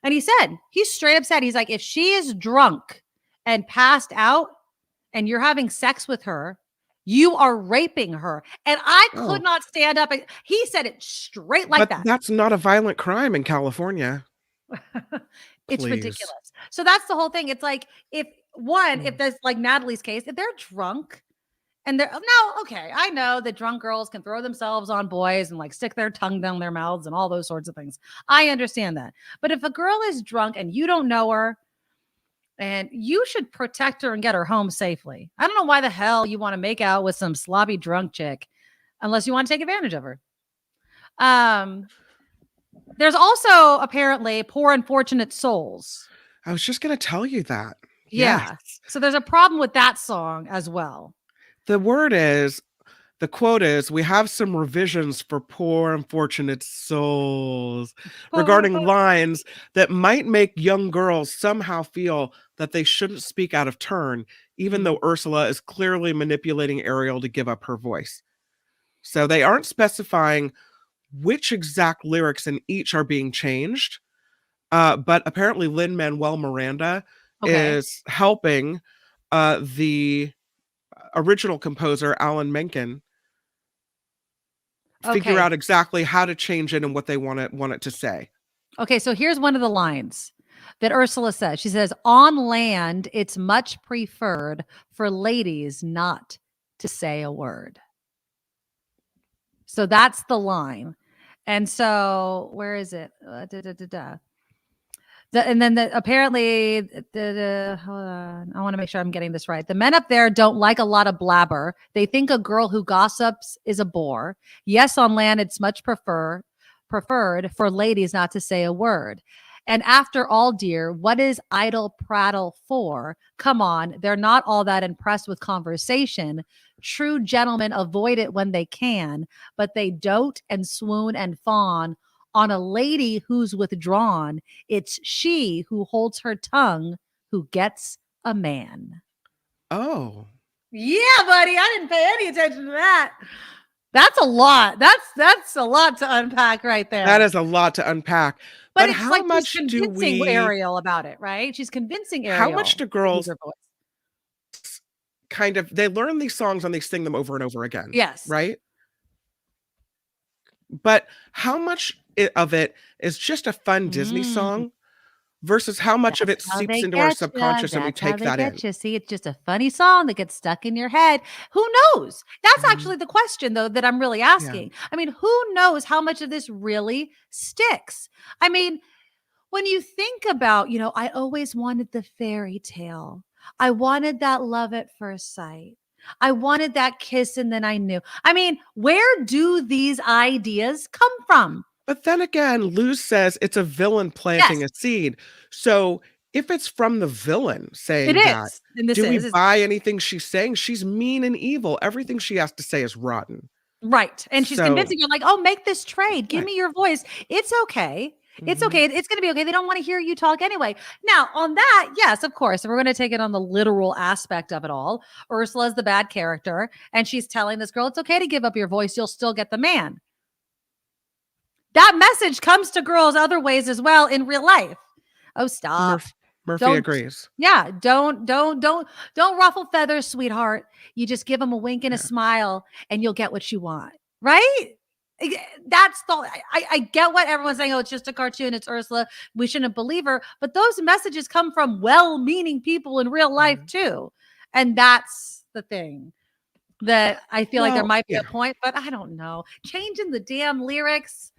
And he said, he's straight up said, he's like, if she is drunk and passed out and you're having sex with her, you are raping her. And I could not stand up. He said it straight like that. That's not a violent crime in California. It's ridiculous. So that's the whole thing. It's like, if there's like Natalie's case, if they're drunk and okay, I know that drunk girls can throw themselves on boys and like stick their tongue down their mouths and all those sorts of things. I understand that. But if a girl is drunk and you don't know her, and you should protect her and get her home safely. I don't know why the hell you want to make out with some sloppy drunk chick unless you want to take advantage of her. There's also apparently poor unfortunate souls. I was just going to tell you that. Yeah. Yes. So there's a problem with that song as well. The word is The quote is, "We have some revisions for poor, unfortunate souls regarding lines that might make young girls somehow feel that they shouldn't speak out of turn, even though Ursula is clearly manipulating Ariel to give up her voice." So they aren't specifying which exact lyrics in each are being changed, but apparently Lin-Manuel Miranda is helping the original composer, Alan Menken, figure out exactly how to change it and what they want it to say. Okay, so here's one of the lines that Ursula says. She says, "On land, it's much preferred for ladies not to say a word." So that's the line. And so where is it? And then apparently, hold on. I want to make sure I'm getting this right. The men up there don't like a lot of blabber. They think a girl who gossips is a bore. Yes, on land, it's much preferred for ladies not to say a word. And after all, dear, what is idle prattle for? Come on, they're not all that impressed with conversation. True gentlemen avoid it when they can, but they dote and swoon and fawn on a lady who's withdrawn. It's she who holds her tongue who gets a man. Oh. Yeah, buddy. I didn't pay any attention to that. That's a lot. That's a lot to unpack right there. That is a lot to unpack. But how like much she's do convincing we Ariel about it, right? She's convincing Ariel. How much do girls her voice. kind of they learn these songs and they sing them over and over again? Yes. Right? But how much of it is just a fun Disney song versus how much of it seeps into our subconscious and we take that in? You see, it's just a funny song that gets stuck in your head. Who knows? That's actually the question, though, that I'm really asking. Yeah. I mean, who knows how much of this really sticks? I mean, when you think about, I always wanted the fairy tale. I wanted that love at first sight. I wanted that kiss and then I knew. I mean, where do these ideas come from? But then again, Luz says it's a villain planting a seed. So if it's from the villain saying that, do we buy anything she's saying? She's mean and evil. Everything she has to say is rotten. Right. And she's convincing you, like, oh, make this trade. Give me your voice. It's okay. It's okay. It's going to be okay. They don't want to hear you talk anyway. Now, on that, yes, of course, if we're going to take it on the literal aspect of it all, Ursula's the bad character, and she's telling this girl, it's okay to give up your voice. You'll still get the man. That message comes to girls other ways as well in real life. Oh, stop. Murphy agrees. Yeah. Don't ruffle feathers, sweetheart. You just give them a wink and a smile and you'll get what you want. Right? That's I get what everyone's saying. Oh, it's just a cartoon. It's Ursula. We shouldn't believe her. But those messages come from well-meaning people in real life too. And that's the thing that I feel like there might be a point, but I don't know. Changing the damn lyrics.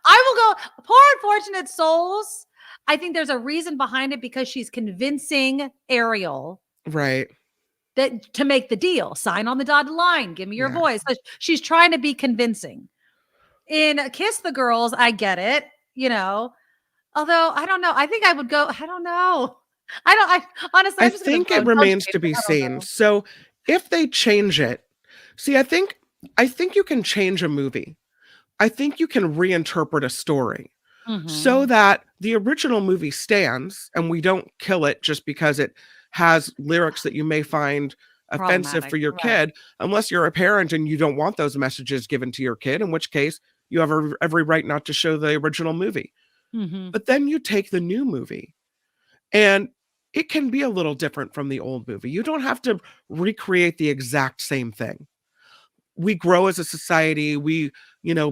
I will go, poor unfortunate souls. I think there's a reason behind it because she's convincing Ariel. Right. That to make the deal, sign on the dotted line, give me your voice. She's trying to be convincing. In Kiss the Girls, I get it, although I don't know. I think I would go, I don't know. I honestly, I think it remains to be seen. So if they change it, see, I think you can change a movie. I think you can reinterpret a story so that the original movie stands and we don't kill it just because it has lyrics that you may find offensive for your kid, unless you're a parent and you don't want those messages given to your kid, in which case you have every right not to show the original movie. But then you take the new movie and it can be a little different from the old movie. You don't have to recreate the exact same thing. We grow as a society. We,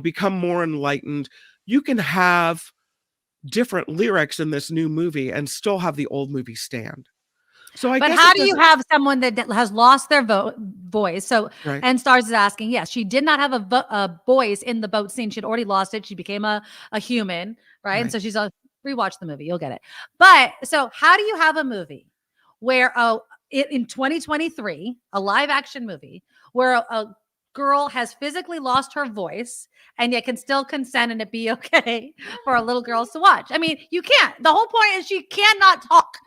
become more enlightened. You can have different lyrics in this new movie and still have the old movie stand. So but how do you have someone that has lost their voice? So, and Stars is asking, yes, she did not have a voice in the boat scene. She'd already lost it. She became a human, right? And so she's rewatch the movie. You'll get it. But so how do you have a movie where in 2023, a live action movie where a girl has physically lost her voice and yet can still consent and it be okay for a little girls to watch? I mean, you can't. The whole point is she cannot talk.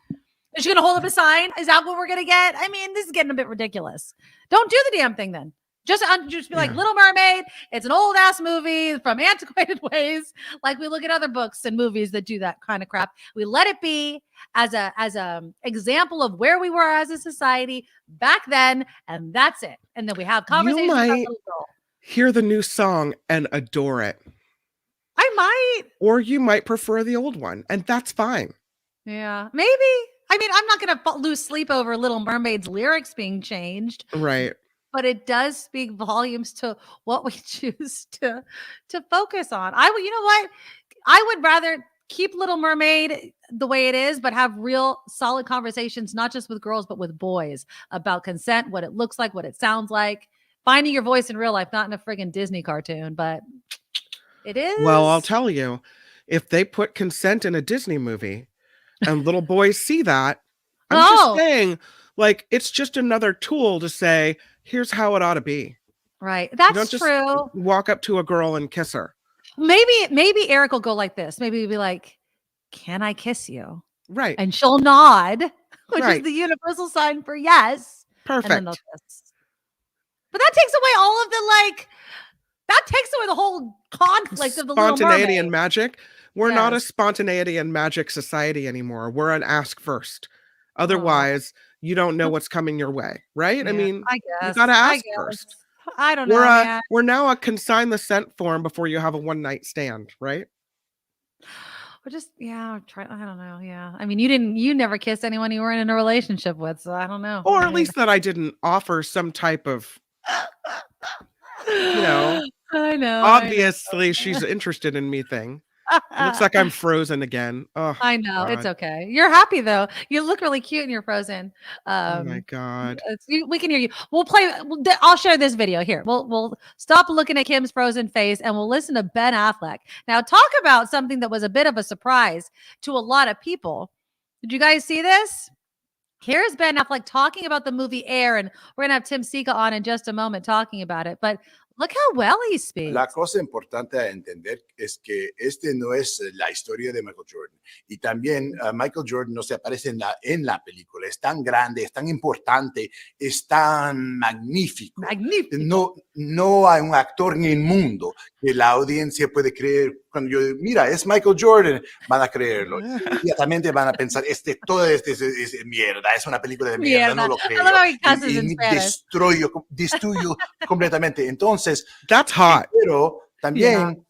Is she going to hold up a sign? Is that what we're going to get? I mean, this is getting a bit ridiculous. Don't do the damn thing then. Just be like, Little Mermaid, it's an old ass movie from antiquated ways. Like we look at other books and movies that do that kind of crap. We let it be as a example of where we were as a society back then, and that's it. And then we have conversations You about might Little Girl. hear the new song and adore it. I might. Or you might prefer the old one, and that's fine. Yeah, maybe. I mean, I'm not going to lose sleep over Little Mermaid's lyrics being changed. Right. But it does speak volumes to what we choose to focus on. You know what? I would rather keep Little Mermaid the way it is, but have real solid conversations, not just with girls, but with boys about consent, what it looks like, what it sounds like, finding your voice in real life, not in a friggin' Disney cartoon, but it is. Well, I'll tell you, if they put consent in a Disney movie and little boys see that, I'm just saying, like, it's just another tool to say, here's how it ought to be. Right. You That's don't just true. walk up to a girl and kiss her. Maybe Eric will go like this. Maybe he'll be like, "Can I kiss you?" Right. And she'll nod, which Right. is the universal sign for yes. And then they'll Perfect. kiss. But that takes away all of the that takes away the whole conflict of the Little Spontaneity Mermaid. and magic. We're not a Yes. spontaneity and magic society anymore. We're an ask first. Otherwise, you don't know what's coming your way, right? I Yeah, mean, I you guess. got to I ask guess. first. I don't know, man. We're now a consign the scent form before you have a one night stand, right? We're just I don't know. Yeah. I mean, you never kissed anyone you weren't in a relationship with, so I don't know. Or at least that I didn't offer some type of, you know, I know. obviously she's interested in me thing. It looks like I'm frozen again. Oh, I know. It's God. okay. You're happy though. You look really cute and you're frozen. Oh my God. We can hear you. I'll share this video here. We'll stop looking at Kim's frozen face and we'll listen to Ben Affleck. Now talk about something that was a bit of a surprise to a lot of people. Did you guys see this? Here's Ben Affleck talking about the movie Air, and we're gonna have Tim Sika on in just a moment talking about it. But look how well he speaks. La cosa importante a entender es que este no es la historia de Michael Jordan. Y también Michael Jordan no se aparece en la película. Es tan grande, es tan importante, es tan magnífico. No hay un actor en el mundo que la audiencia puede creer. Cuando yo digo, mira, es Michael Jordan, van a creerlo. Inmediatamente van a pensar, todo esto es mierda, es una película de mierda, no lo creo. Y destruyo completamente. Entonces, that's hot. Pero también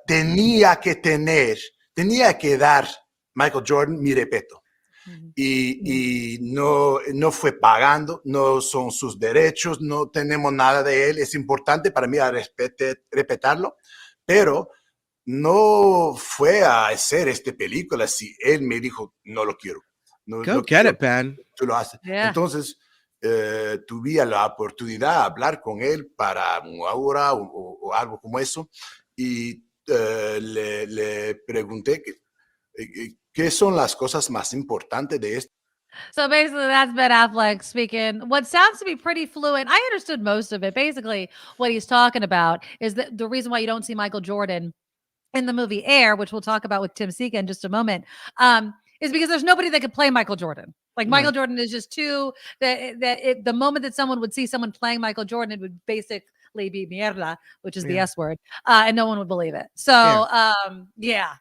tenía que dar Michael Jordan mi respeto. Y no fue pagando, no son sus derechos, no tenemos nada de él. Es importante para mí respetarlo, pero no fue a hacer esta película si él me dijo, no lo quiero. Go get it, Ben. Tú lo haces. Yeah. Entonces, tuve la oportunidad de hablar con él para una hora o algo como eso y le pregunté qué son las cosas más importantes de esto. So basically, that's Ben Affleck speaking what sounds to be pretty fluent. I understood most of it. Basically, what he's talking about is that the reason why you don't see Michael Jordan in the movie Air, which we'll talk about with Tim Sika in just a moment, is because there's nobody that could play Michael Jordan. Like Michael Jordan is just too the moment that someone would see someone playing Michael Jordan, it would basically be mierda, which is the S word, and no one would believe it. So yeah.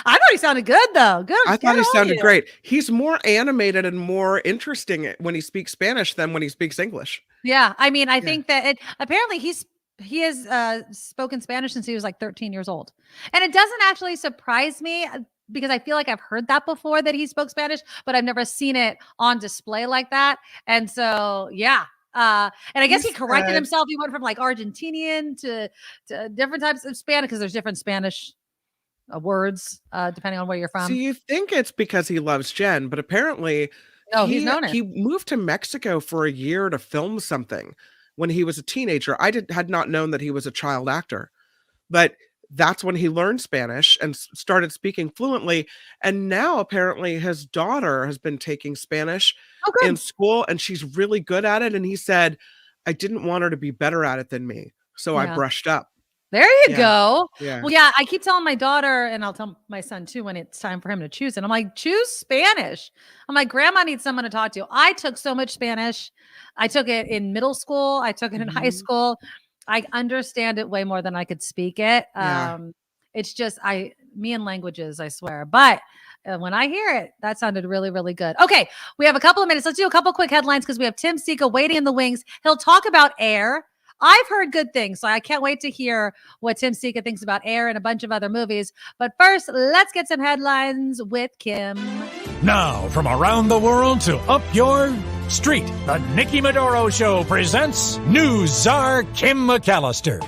I thought he sounded good though. Good. I thought he sounded great. He's more animated and more interesting when he speaks Spanish than when he speaks English. Yeah, I mean, I think that apparently he has spoken Spanish since he was like 13 years old, and it doesn't actually surprise me because I feel like I've heard that before that he spoke Spanish, but I've never seen it on display like that. And so, yeah. And I guess he corrected himself. He went from like Argentinian to different types of Spanish because there's different Spanish words depending on where you're from. So you think it's because he loves Jen, but apparently he's known it. He moved to Mexico for a year to film something when he was a teenager. I had not known that he was a child actor, but that's when he learned Spanish and started speaking fluently. And now apparently his daughter has been taking Spanish in school and she's really good at it. And he said, I didn't want her to be better at it than me. So I brushed up. There you Yeah. go. Yeah. Well, yeah, I keep telling my daughter, and I'll tell my son too when it's time for him to choose it. I'm like, choose Spanish. I'm like, grandma needs someone to talk to. I took so much Spanish. I took it in middle school. I took it in high Mhm. school. I understand it way more than I could speak it. Yeah. It's just me and languages, I swear. But when I hear it, that sounded really, really good. Okay, we have a couple of minutes. Let's do a couple quick headlines because we have Tim Sika waiting in the wings. He'll talk about air. I've heard good things, so I can't wait to hear what Tim Sika thinks about Air and a bunch of other movies. But first, let's get some headlines with Kim. Now, from around the world to up your street, the Nikki Medoro Show presents News Czar Kim McAllister.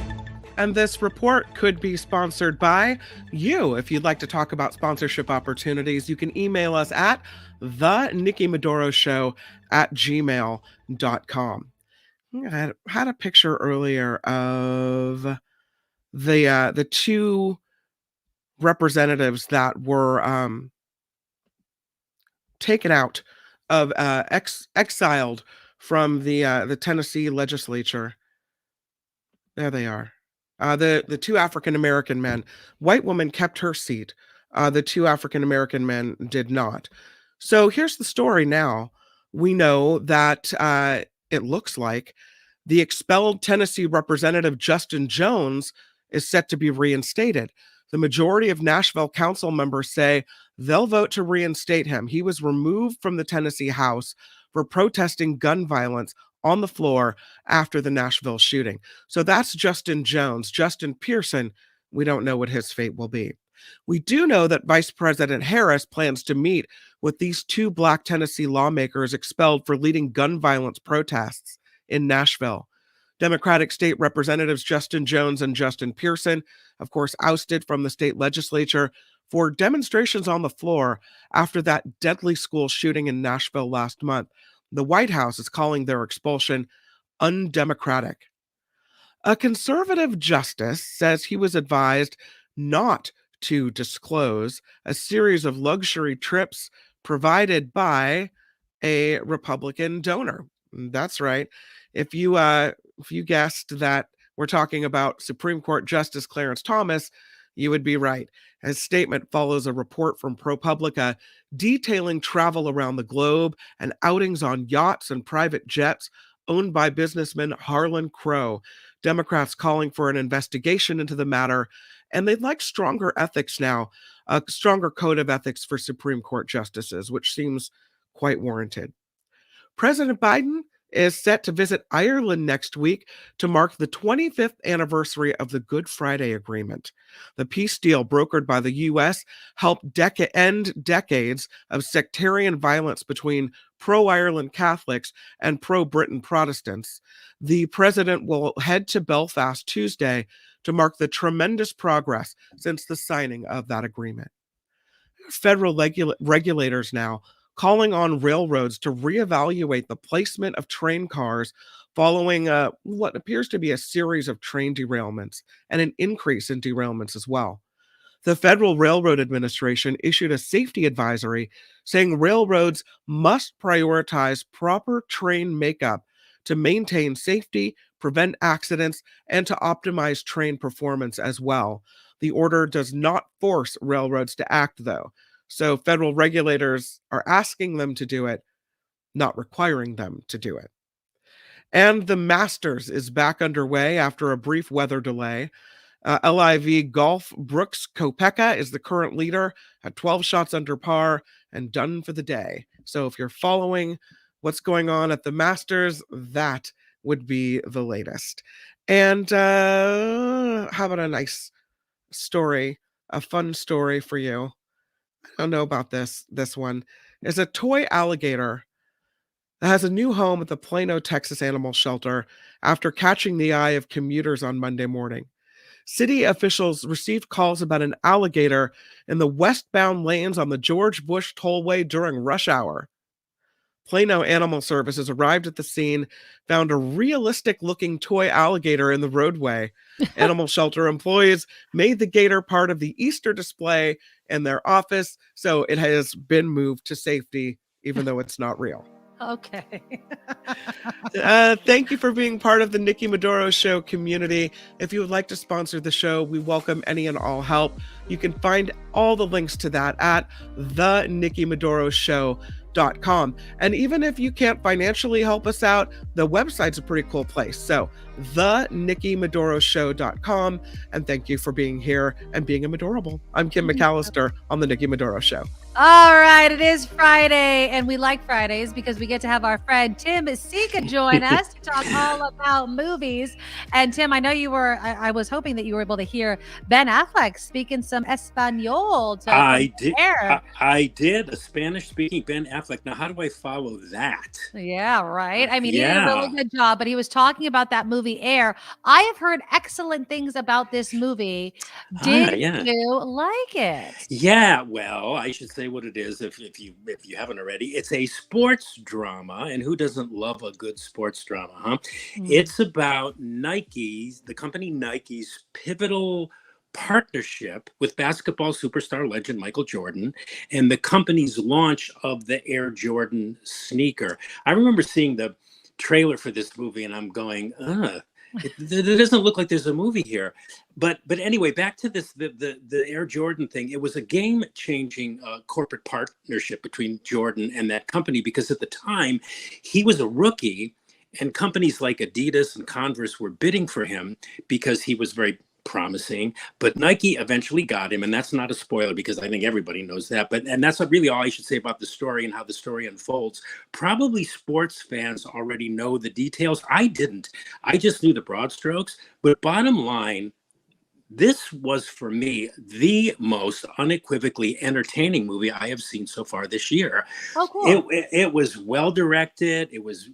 And this report could be sponsored by you. If you'd like to talk about sponsorship opportunities, you can email us at thenikkimedoroshow@gmail.com. I had a picture earlier of the two representatives that were taken out of exiled from the Tennessee legislature. There they are. The two African American men. White woman kept her seat. The two African American men did not. So here's the story now. We know that it looks like the expelled Tennessee Representative Justin Jones is set to be reinstated. The majority of Nashville council members say they'll vote to reinstate him. He was removed from the Tennessee House for protesting gun violence on the floor after the Nashville shooting. So that's Justin Jones. Justin Pearson, we don't know what his fate will be. We do know that Vice President Harris plans to meet with these two Black Tennessee lawmakers expelled for leading gun violence protests in Nashville. Democratic state representatives Justin Jones and Justin Pearson, of course, ousted from the state legislature for demonstrations on the floor after that deadly school shooting in Nashville last month. The White House is calling their expulsion undemocratic. A conservative justice says he was advised not to disclose a series of luxury trips provided by a Republican donor. That's right. If you guessed that we're talking about Supreme Court Justice Clarence Thomas, you would be right. His statement follows a report from ProPublica detailing travel around the globe and outings on yachts and private jets owned by businessman Harlan Crow. Democrats calling for an investigation into the matter, and they'd like stronger ethics now, a stronger code of ethics for Supreme Court justices, which seems quite warranted. President Biden is set to visit Ireland next week to mark the 25th anniversary of the Good Friday Agreement. The peace deal brokered by the U.S. helped end decades of sectarian violence between pro-Ireland Catholics and pro-Britain Protestants. The president will head to Belfast Tuesday to mark the tremendous progress since the signing of that agreement. Federal regulators now calling on railroads to reevaluate the placement of train cars following what appears to be a series of train derailments and an increase in derailments as well. The Federal Railroad Administration issued a safety advisory saying railroads must prioritize proper train makeup to maintain safety, prevent accidents, and to optimize train performance as well. The order does not force railroads to act, though. So federal regulators are asking them to do it, not requiring them to do it. And the Masters is back underway after a brief weather delay. LIV Golf Brooks Koepka is the current leader at 12 shots under par and done for the day. So if you're following what's going on at the Masters, that would be the latest. And how about a nice story, a fun story for you? I don't know about this one. Is a toy alligator that has a new home at the Plano, Texas Animal Shelter after catching the eye of commuters on Monday morning. City officials received calls about an alligator in the westbound lanes on the George Bush Tollway during rush hour. Plano Animal Services arrived at the scene, found a realistic-looking toy alligator in the roadway. Animal shelter employees made the gator part of the Easter display in their office, so it has been moved to safety, even though it's not real. Okay. Thank you for being part of the Nikki Medoro Show community. If you would like to sponsor the show, we welcome any and all help. You can find all the links to that at thenikkimedoroshow.com. And even if you can't financially help us out, the website's a pretty cool place. So thenikkimedoroshow.com. And thank you for being here and being adorable. I'm Kim McAllister on the Nikki Medoro Show. All right, it is Friday, and we like Fridays because we get to have our friend Tim Sika join us to talk all about movies. And Tim, I know you were, I was hoping that you were able to hear Ben Affleck speaking some Espanol. I did. I did, a Spanish-speaking Ben Affleck. Now, how do I follow that? Yeah, right. I mean, he did a really good job, but he was talking about that movie Air. I have heard excellent things about this movie. Did you like it? Yeah, well, I should say what it is if you haven't already. It's a sports drama, and who doesn't love a good sports drama, huh? It's about Nike's, the company Nike's pivotal partnership with basketball superstar legend Michael Jordan and the company's launch of the Air Jordan sneaker. I remember seeing the trailer for this movie and I'm going, it doesn't look like there's a movie here. But anyway, back to this, the Air Jordan thing. It was a game-changing corporate partnership between Jordan and that company because at the time he was a rookie and companies like Adidas and Converse were bidding for him because he was very promising, but Nike eventually got him, and that's not a spoiler because I think everybody knows that. And that's really all I should say about the story and how the story unfolds. Probably sports fans already know the details. I didn't. I just knew the broad strokes. But bottom line, this was for me the most unequivocally entertaining movie I have seen so far this year. Oh, cool. It was well directed. It was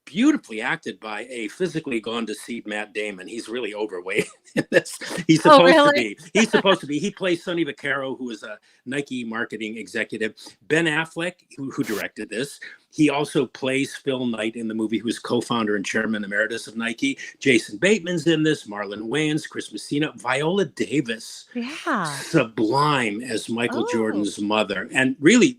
beautifully acted by a physically gone to seed Matt Damon. He's really overweight in this. He's supposed to be. He's supposed to be. He plays Sonny Vaccaro, who is a Nike marketing executive. Ben Affleck, who directed this. He also plays Phil Knight in the movie, who is co-founder and chairman emeritus of Nike. Jason Bateman's in this, Marlon Wayans, Chris Messina, Viola Davis. Yeah. Sublime as Michael Jordan's mother. And really,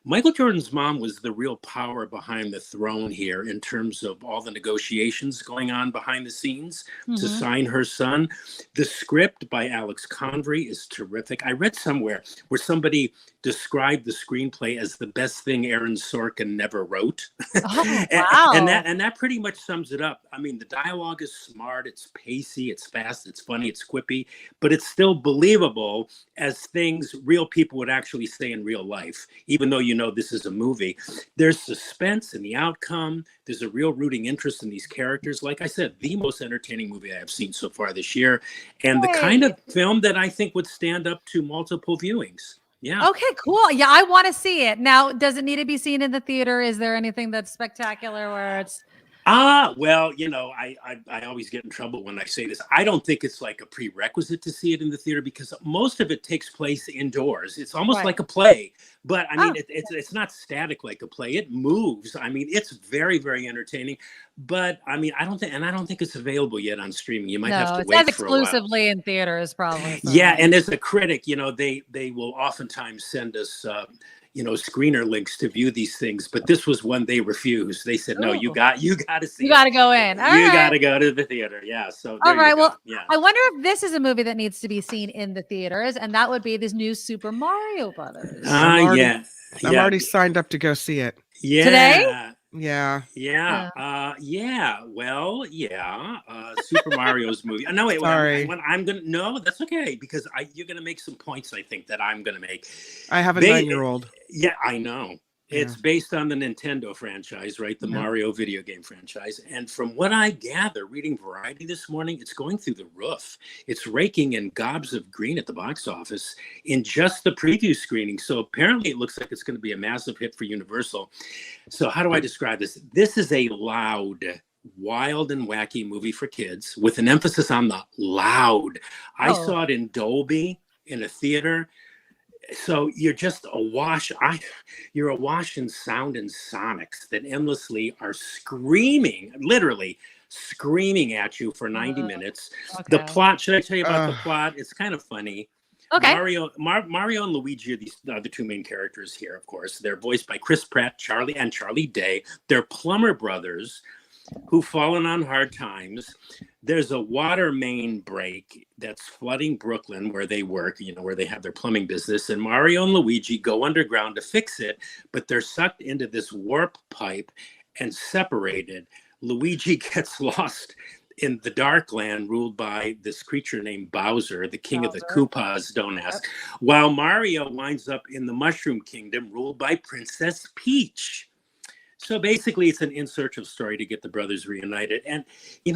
Michael Jordan's mom was the real power behind the throne here in terms of all the negotiations going on behind the scenes to sign her son. The script by Alex Convery is terrific. I read somewhere where somebody described the screenplay as the best thing Aaron Sorkin never wrote. Oh, wow. and that pretty much sums it up. I mean, the dialogue is smart, it's pacey, it's fast, it's funny, it's quippy, but it's still believable as things real people would actually say in real life, even though you know this is a movie. There's suspense in the outcome. There's a real rooting interest in these characters. Like I said, the most entertaining movie I have seen so far this year, and the kind of film that I think would stand up to multiple viewings. Yeah. Okay, cool. Yeah, I want to see it. Now, does it need to be seen in the theater? Is there anything that's spectacular where it's... Well, you know, I always get in trouble when I say this. I don't think it's like a prerequisite to see it in the theater because most of it takes place indoors. It's almost like a play, but I mean, it's not static like a play. It moves. I mean, it's very, very entertaining. But I mean, I don't think it's available yet on streaming. You might have to wait for a while. Exclusively in theaters, probably. So. Yeah, and as a critic, you know, they will oftentimes send us. Screener links to view these things, but this was one they refused. They said, "No, you got to see. You got to go in. You got to go to the theater." Yeah. So all right. Well, yeah. I wonder if this is a movie that needs to be seen in the theaters, and that would be this new Super Mario Brothers. I'm already signed up to go see it. Yeah. Today? Yeah. Super Mario's movie. No, wait. Sorry. No, that's okay because you're gonna make some points. I think that I'm gonna make. I have a 9-year-old. Yeah, I know. It's based on the Nintendo franchise, right? The Mario video game franchise. And from what I gather, reading Variety this morning, it's going through the roof. It's raking in gobs of green at the box office in just the preview screening. So apparently it looks like it's going to be a massive hit for Universal. So how do I describe this? This is a loud, wild and wacky movie for kids with an emphasis on the loud. I saw it in Dolby in a theater. So you're just awash. You're awash in sound and sonics that endlessly are screaming, literally screaming at you for 90 minutes. Okay. The plot, should I tell you about the plot? It's kind of funny. Okay. Mario and Luigi are the two main characters here, of course. They're voiced by Chris Pratt, Charlie Day. They're plumber brothers who've fallen on hard times. There's a water main break that's flooding Brooklyn where they work, where they have their plumbing business. And Mario and Luigi go underground to fix it, but they're sucked into this warp pipe and separated. Luigi gets lost in the dark land ruled by this creature named Bowser, the king of the Koopas, don't ask. While Mario winds up in the Mushroom Kingdom ruled by Princess Peach. So basically, it's an in search of story to get the brothers reunited. And,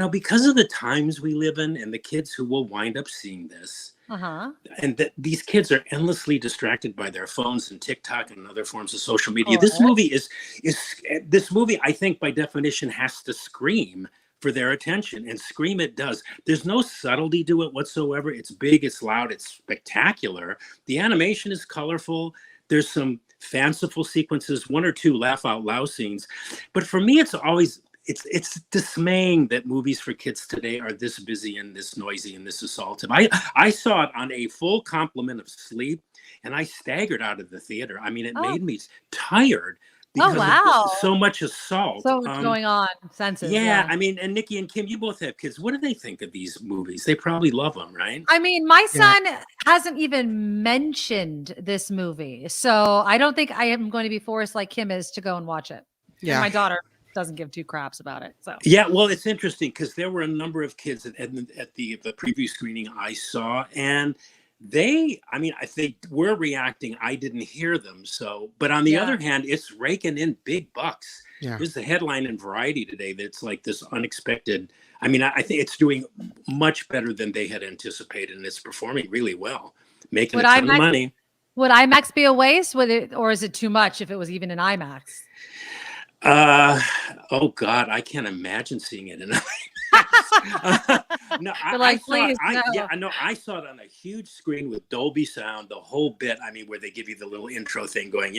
because of the times we live in and the kids who will wind up seeing this, and these kids are endlessly distracted by their phones and TikTok and other forms of social media. This movie this movie, I think, by definition, has to scream for their attention, and scream it does. There's no subtlety to it whatsoever. It's big, it's loud, it's spectacular. The animation is colorful. There's some fanciful sequences, one or two laugh out loud scenes. But for me, it's dismaying that movies for kids today are this busy and this noisy and this assaultive. I saw it on a full complement of sleep, and I staggered out of the theater. I mean, it made me tired because of so much assault. So what's going on? Senses. Yeah, I mean, and Nikki and Kim, you both have kids. What do they think of these movies? They probably love them, right? I mean, my son hasn't even mentioned this movie, so I don't think I am going to be forced like Kim is to go and watch it. Yeah, and my daughter doesn't give two craps about it. So yeah, well, it's interesting because there were a number of kids at the preview screening I saw, and they were reacting. I didn't hear them. So, but on the other hand, it's raking in big bucks. Yeah. There's the headline in Variety today that's like this unexpected. I mean, I think it's doing much better than they had anticipated, and it's performing really well, making a ton of money. Would IMAX be a waste? Or is it too much if it was even in IMAX? Oh God, I can't imagine seeing it in IMAX. No, I saw it on a huge screen with Dolby sound, the whole bit. I mean, where they give you the little intro thing going,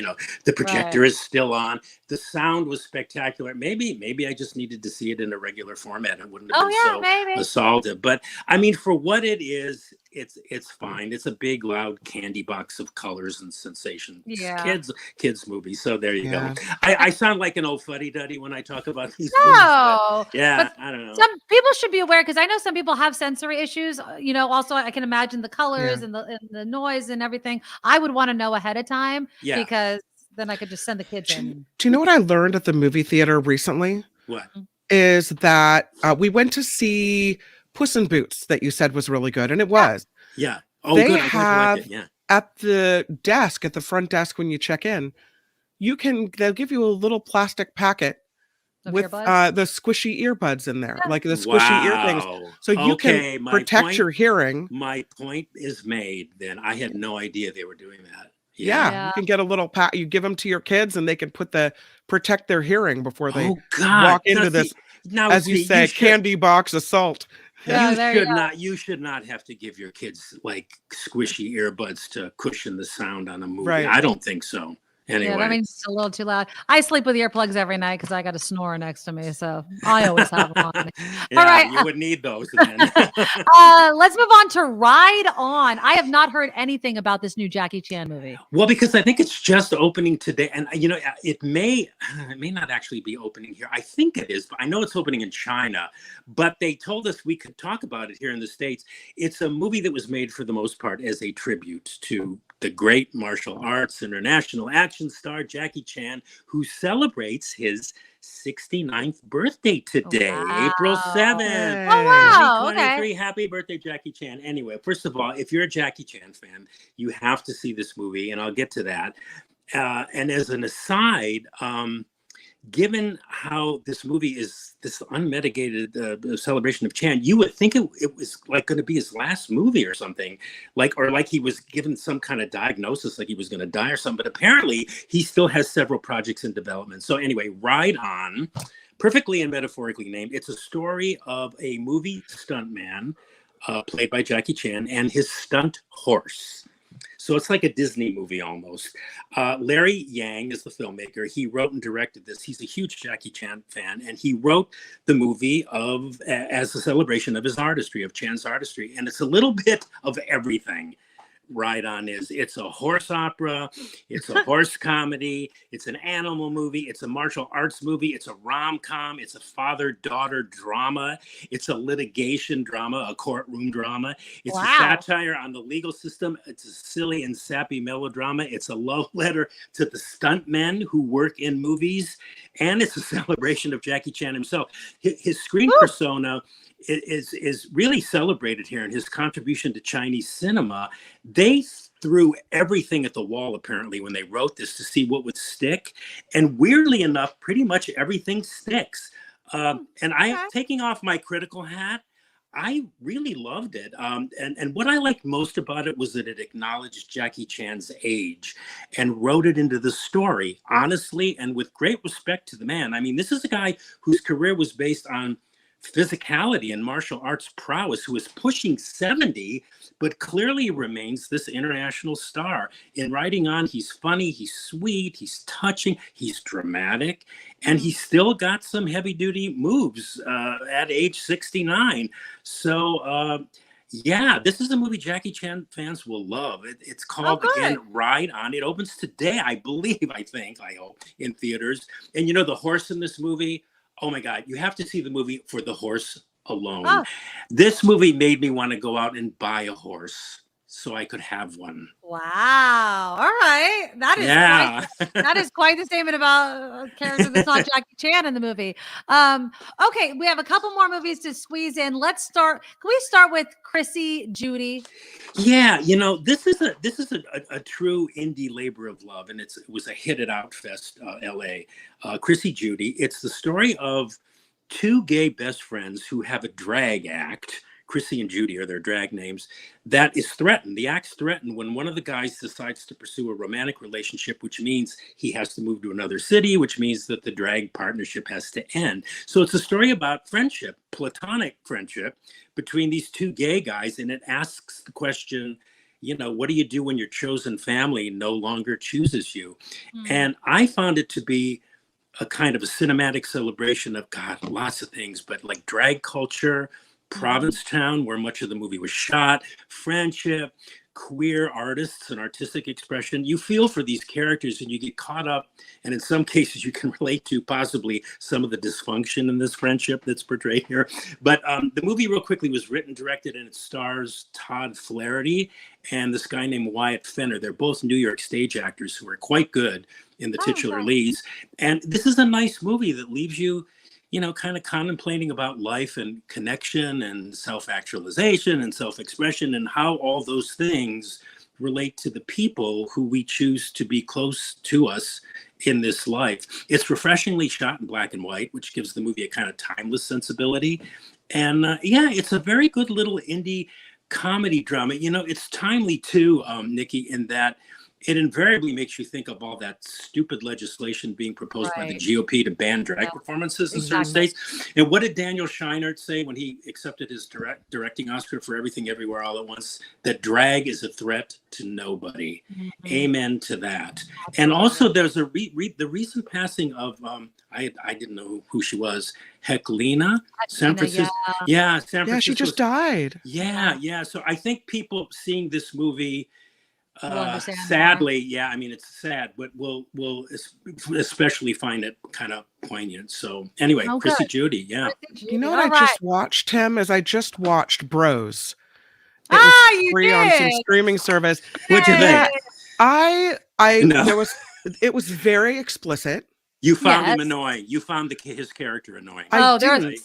the projector is still on. The sound was spectacular. Maybe I just needed to see it in a regular format. It wouldn't have been so assaultive. But I mean, for what it is, it's fine. It's a big, loud candy box of colors and sensations. Yeah. Kids movie. So there you go. I sound like an old fuddy-duddy when I talk about these movies. But I don't know. Some people should be aware, because I know some people have sensory issues. Also, I can imagine the colors and the noise and everything. I would want to know ahead of time because then I could just send the kids in. Do you know what I learned at the movie theater recently? What? Is that we went to see Puss in Boots that you said was really good, and it was. Yeah. Oh, they good. have at the desk, at the front desk when you check in, they'll give you a little plastic packet with the squishy earbuds in there, like the squishy ear things. So you can protect your hearing. My point is made then. I had no idea they were doing that. Yeah. You can get a little you give them to your kids and they can protect their hearing before they walk into this, as you say, candy box assault. You should not have to give your kids like squishy earbuds to cushion the sound on a movie. Right. I don't think so. Anyway. Yeah, that means it's a little too loud. I sleep with earplugs every night because I got a snorer next to me, so I always have them on. All right, you would need those then. Let's move on to Ride On. I have not heard anything about this new Jackie Chan movie. Well, because I think it's just opening today, and it may not actually be opening here. I think it is, but I know it's opening in China. But they told us we could talk about it here in the States. It's a movie that was made for the most part as a tribute to the great martial arts international action star Jackie Chan, who celebrates his 69th birthday today, April 7th. Oh, wow. 2023. Happy birthday, Jackie Chan. Anyway, first of all, if you're a Jackie Chan fan, you have to see this movie, and I'll get to that. And as an aside, given how this movie is this unmitigated celebration of Chan, you would think it was like going to be his last movie or something, like he was given some kind of diagnosis, like he was going to die or something. But apparently he still has several projects in development. So anyway, Ride On, perfectly and metaphorically named. It's a story of a movie stuntman played by Jackie Chan and his stunt horse. So it's like a Disney movie almost. Larry Yang is the filmmaker. He wrote and directed this. He's a huge Jackie Chan fan, and he wrote the movie as a celebration of his artistry, of Chan's artistry. And it's a little bit of everything. Ride On is. It's a horse opera, it's a horse comedy, it's an animal movie, it's a martial arts movie, it's a rom-com, it's a father-daughter drama, it's a litigation drama, a courtroom drama, it's a satire on the legal system, it's a silly and sappy melodrama, it's a love letter to the stuntmen who work in movies, and it's a celebration of Jackie Chan himself. His screen persona is really celebrated here, and his contribution to Chinese cinema. They threw everything at the wall apparently when they wrote this to see what would stick, and weirdly enough, pretty much everything sticks. And I, taking off my critical hat, I really loved it. And what I liked most about it was that it acknowledged Jackie Chan's age and wrote it into the story honestly and with great respect to the man. I mean, this is a guy whose career was based on physicality and martial arts prowess, who is pushing 70, but clearly remains this international star. In Riding On, he's funny, he's sweet, he's touching, he's dramatic, and he's still got some heavy-duty moves at age 69. So, yeah, this is a movie Jackie Chan fans will love. It's called, again, Ride On. It opens today, I hope, in theaters. And you know, the horse in this movie, oh my God, you have to see the movie for the horse alone. This movie made me want to go out and buy a horse so I could have one. Wow. All right. That is quite the statement about a character that's not Jackie Chan in the movie. Okay, we have a couple more movies to squeeze in. Can we start with Chrissy Judy? Yeah, you know, this is a true indie labor of love, and it was a hit at Outfest LA. Chrissy Judy. It's the story of two gay best friends who have a drag act. Chrissy and Judy are their drag names. That is threatened. The act's threatened when one of the guys decides to pursue a romantic relationship, which means he has to move to another city, which means that the drag partnership has to end. So it's a story about friendship, platonic friendship between these two gay guys. And it asks the question, you know, what do you do when your chosen family no longer chooses you? And I found it to be a kind of a cinematic celebration of, God, lots of things, but like drag culture, Provincetown, where much of the movie was shot, friendship, queer artists and artistic expression. You feel for these characters and you get caught up, and in some cases you can relate to possibly some of the dysfunction in this friendship that's portrayed here. But the movie, real quickly, was written, directed, and it stars Todd Flaherty and this guy named Wyatt Fenner. They're both New York stage actors who are quite good in the titular leads. And this is a nice movie that leaves you, you know, kind of contemplating about life and connection and self-actualization and self-expression and how all those things relate to the people who we choose to be close to us in this life. It's refreshingly shot in black and white, which gives the movie a kind of timeless sensibility. And yeah, it's a very good little indie comedy drama. You know, it's timely too, Nikki, in that it invariably makes you think of all that stupid legislation being proposed by the GOP to ban drag performances in certain states. And what did Daniel Scheinert say when he accepted his directing Oscar for Everything Everywhere All at Once? That drag is a threat to nobody. Amen to that. And also there's the recent passing of, I didn't know who she was, Heclina, San Francisco. Yeah, San Francisco. Yeah, she just died. Yeah. So I think people seeing this movie, sadly, I mean, it's sad, but we'll especially find it kind of poignant. So anyway, Chrissy Judy, You know what I just watched, Tim? Is I just watched Bros. It was free on some streaming service. What'd you think? It was very explicit. You found him annoying. You found his character annoying. I didn't.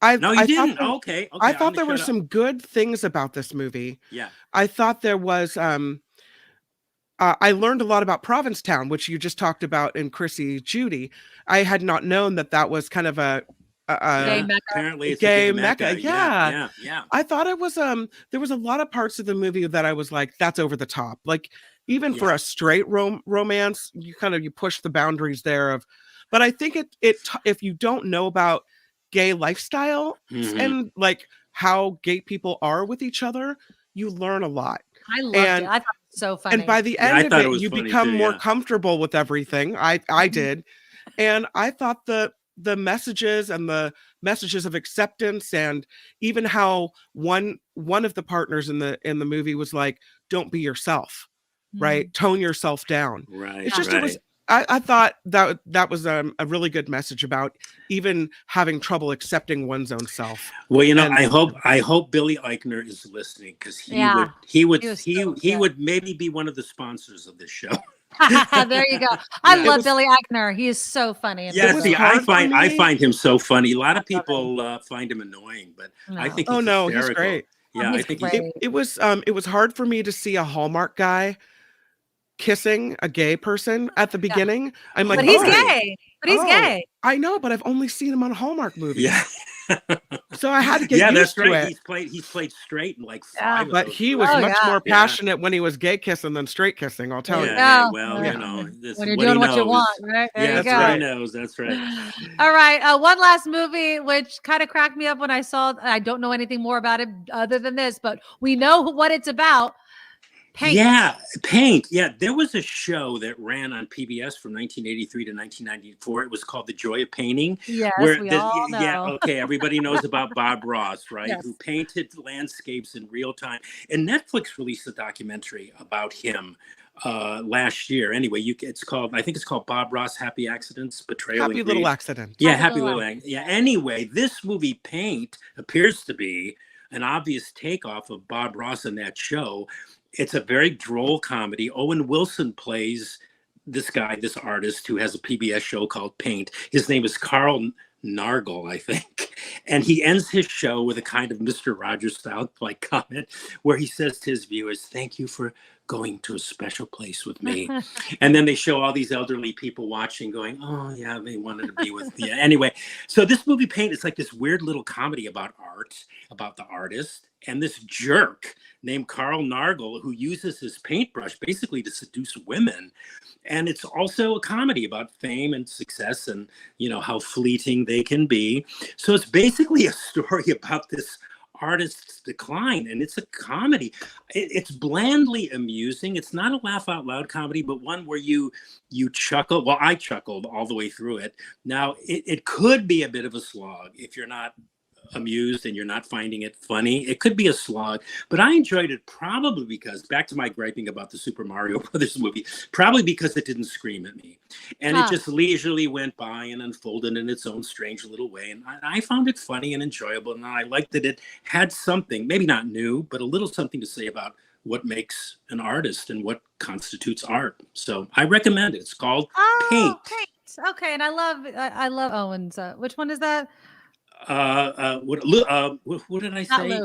You didn't. Okay. I thought there were some good things about this movie. Yeah. I thought there was. I learned a lot about Provincetown, which you just talked about in Chrissy Judy. I had not known that was kind of a gay mecca. Apparently it's gay a mecca. Yeah. Yeah. I thought it was there was a lot of parts of the movie that I was like, that's over the top. Like even for a straight romance, you push the boundaries there of. But I think it if you don't know about gay lifestyle and like how gay people are with each other, you learn a lot. I loved it. I thought it was so funny. And by the end of it, you become more comfortable with everything. I did. And I thought the messages and the messages of acceptance, and even how one of the partners in the movie was like, don't be yourself, right? Tone yourself down. Right. It's just, it was, I thought that was a really good message about even having trouble accepting one's own self. Well, you know, And- I hope Billy Eichner is listening, because he would maybe be one of the sponsors of this show. There you go. I love Billy Eichner. He is so funny. Yeah, see, I find him so funny. A lot of people find him annoying, but I think he's hysterical. He's great. Yeah, I think he's it was hard for me to see a Hallmark guy kissing a gay person at the beginning. I'm like, but he's gay. But he's gay. I know, but I've only seen him on Hallmark movies. Yeah. So I had to get used to it. He's played straight in like 5 of but those he was movies. much more passionate when he was gay kissing than straight kissing, I'll tell you. Yeah, well, you know, when you're doing what you want, right? There you go. That's what he knows. That's right. All right. One last movie, which kind of cracked me up when I saw. I don't know anything more about it other than this, but we know what it's about. Paint. Yeah, Paint. Yeah, there was a show that ran on PBS from 1983 to 1994. It was called The Joy of Painting. Yes, we all know. Yeah, okay, everybody knows about Bob Ross, right? Yes. Who painted landscapes in real time. And Netflix released a documentary about him last year. Anyway, I think it's called Bob Ross: Happy Accidents, Betrayal. Happy Little Accident. Yeah, Happy Little Accident. Yeah. Anyway, this movie Paint appears to be an obvious takeoff of Bob Ross in that show. It's a very droll comedy. Owen Wilson plays this guy, this artist who has a PBS show called Paint. His name is Carl Nargle, I think. And he ends his show with a kind of Mr. Rogers style like comment where he says to his viewers, "Thank you for going to a special place with me." And then they show all these elderly people watching going, "Oh yeah, they wanted to be with me." Anyway, so this movie Paint is like this weird little comedy about art, about the artist, and this jerk named Carl Nargle who uses his paintbrush basically to seduce women. And it's also a comedy about fame and success and, you know, how fleeting they can be. So it's basically a story about this artist's decline, and it's a comedy. It's blandly amusing. It's not a laugh out loud comedy, but one where you chuckle. Well, I chuckled all the way through it. Now, it could be a bit of a slog if you're not amused and you're not finding it funny. It could be a slog, but I enjoyed it probably because, back to my griping about the Super Mario Brothers movie, probably because it didn't scream at me. And it just leisurely went by and unfolded in its own strange little way. And I found it funny and enjoyable. And I liked that it had something, maybe not new, but a little something to say about what makes an artist and what constitutes art. So I recommend it. It's called Paint. Paint. Okay. And I love Owen's. Which one is that? What did I say?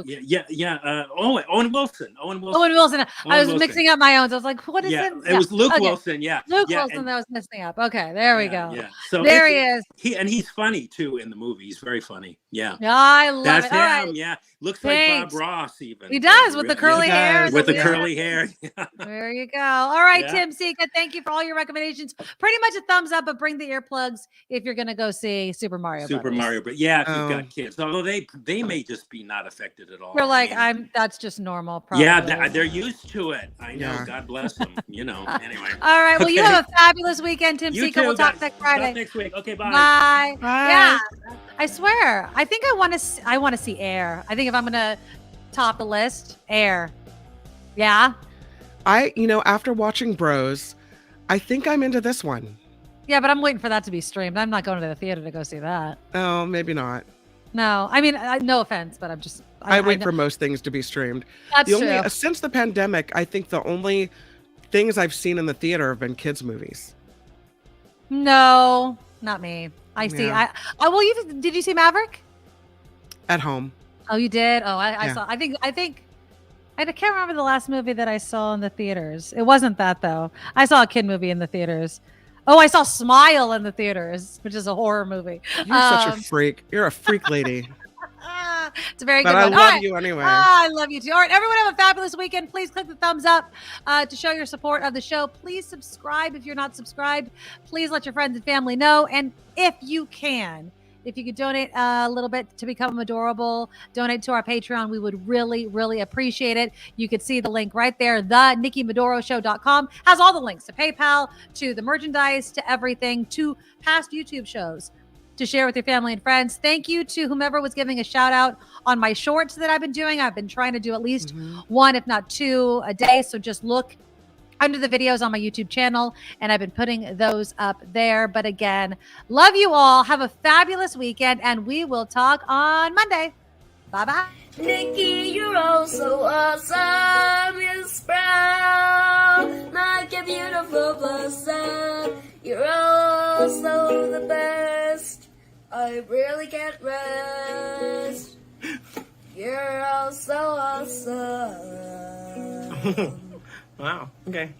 Owen Wilson. Owen Wilson. I was mixing up my own. So I was like, what is it? It was Luke Wilson. Yeah. Luke Wilson that was mixing up. Okay, there we go. Yeah. So there he is. He's funny too in the movie. He's very funny. Yeah. I love That's it. him. All right. Yeah. Looks like Bob Ross even. He does with the curly hair. With the curly hair. There you go. All right, Yeah. Tim Sika, thank you for all your recommendations. Pretty much a thumbs up, but bring the earplugs if you're going to go see Super Mario Brothers. But yeah, if you've got kids, although they may just be not affected at all. We're like, that's just normal. Probably. Yeah, they're used to it. I know. Yeah. God bless them. You know. Anyway. All right. Well, you have a fabulous weekend, Tim Sika. We'll talk next Friday. Talk next week. Okay. Bye. Bye. Bye. Yeah. I swear. I think I want to see Air. I think if I'm gonna top the list, Air. Yeah. After watching Bros, I think I'm into this one. Yeah, but I'm waiting for that to be streamed. I'm not going to the theater to go see that. Oh, maybe not. No, I mean, no offense, but I'm just. I wait for most things to be streamed. That's true. Since the pandemic, I think the only things I've seen in the theater have been kids' movies. No, not me. See. Did you see Maverick? At home. Oh, you did? Oh, I saw. I think. I can't remember the last movie that I saw in the theaters. It wasn't that though. I saw a kid movie in the theaters. Oh, I saw Smile in the theaters, which is a horror movie. You're such a freak. You're a freak lady. It's a very but good one. I love you anyway. I love you too. All right, everyone have a fabulous weekend. Please click the thumbs up to show your support of the show. Please subscribe if you're not subscribed. Please let your friends and family know. And if you could donate a little bit to become adorable, donate to our Patreon, we would really, really appreciate it. You could see the link right there. The NikkiMedoroShow.com has all the links to PayPal, to the merchandise, to everything, to past YouTube shows. to share with your family and friends. Thank you to whomever was giving a shout out on my shorts that I've been doing. I've been trying to do at least one, if not two a day. So just look under the videos on my YouTube channel, and I've been putting those up there. But again, love you all. Have a fabulous weekend, and we will talk on Monday. Bye-bye. Nikki, you're all so awesome. You're proud, like a beautiful blossom. You're all so the best. I really can't rest. You're all so awesome. Wow. Okay.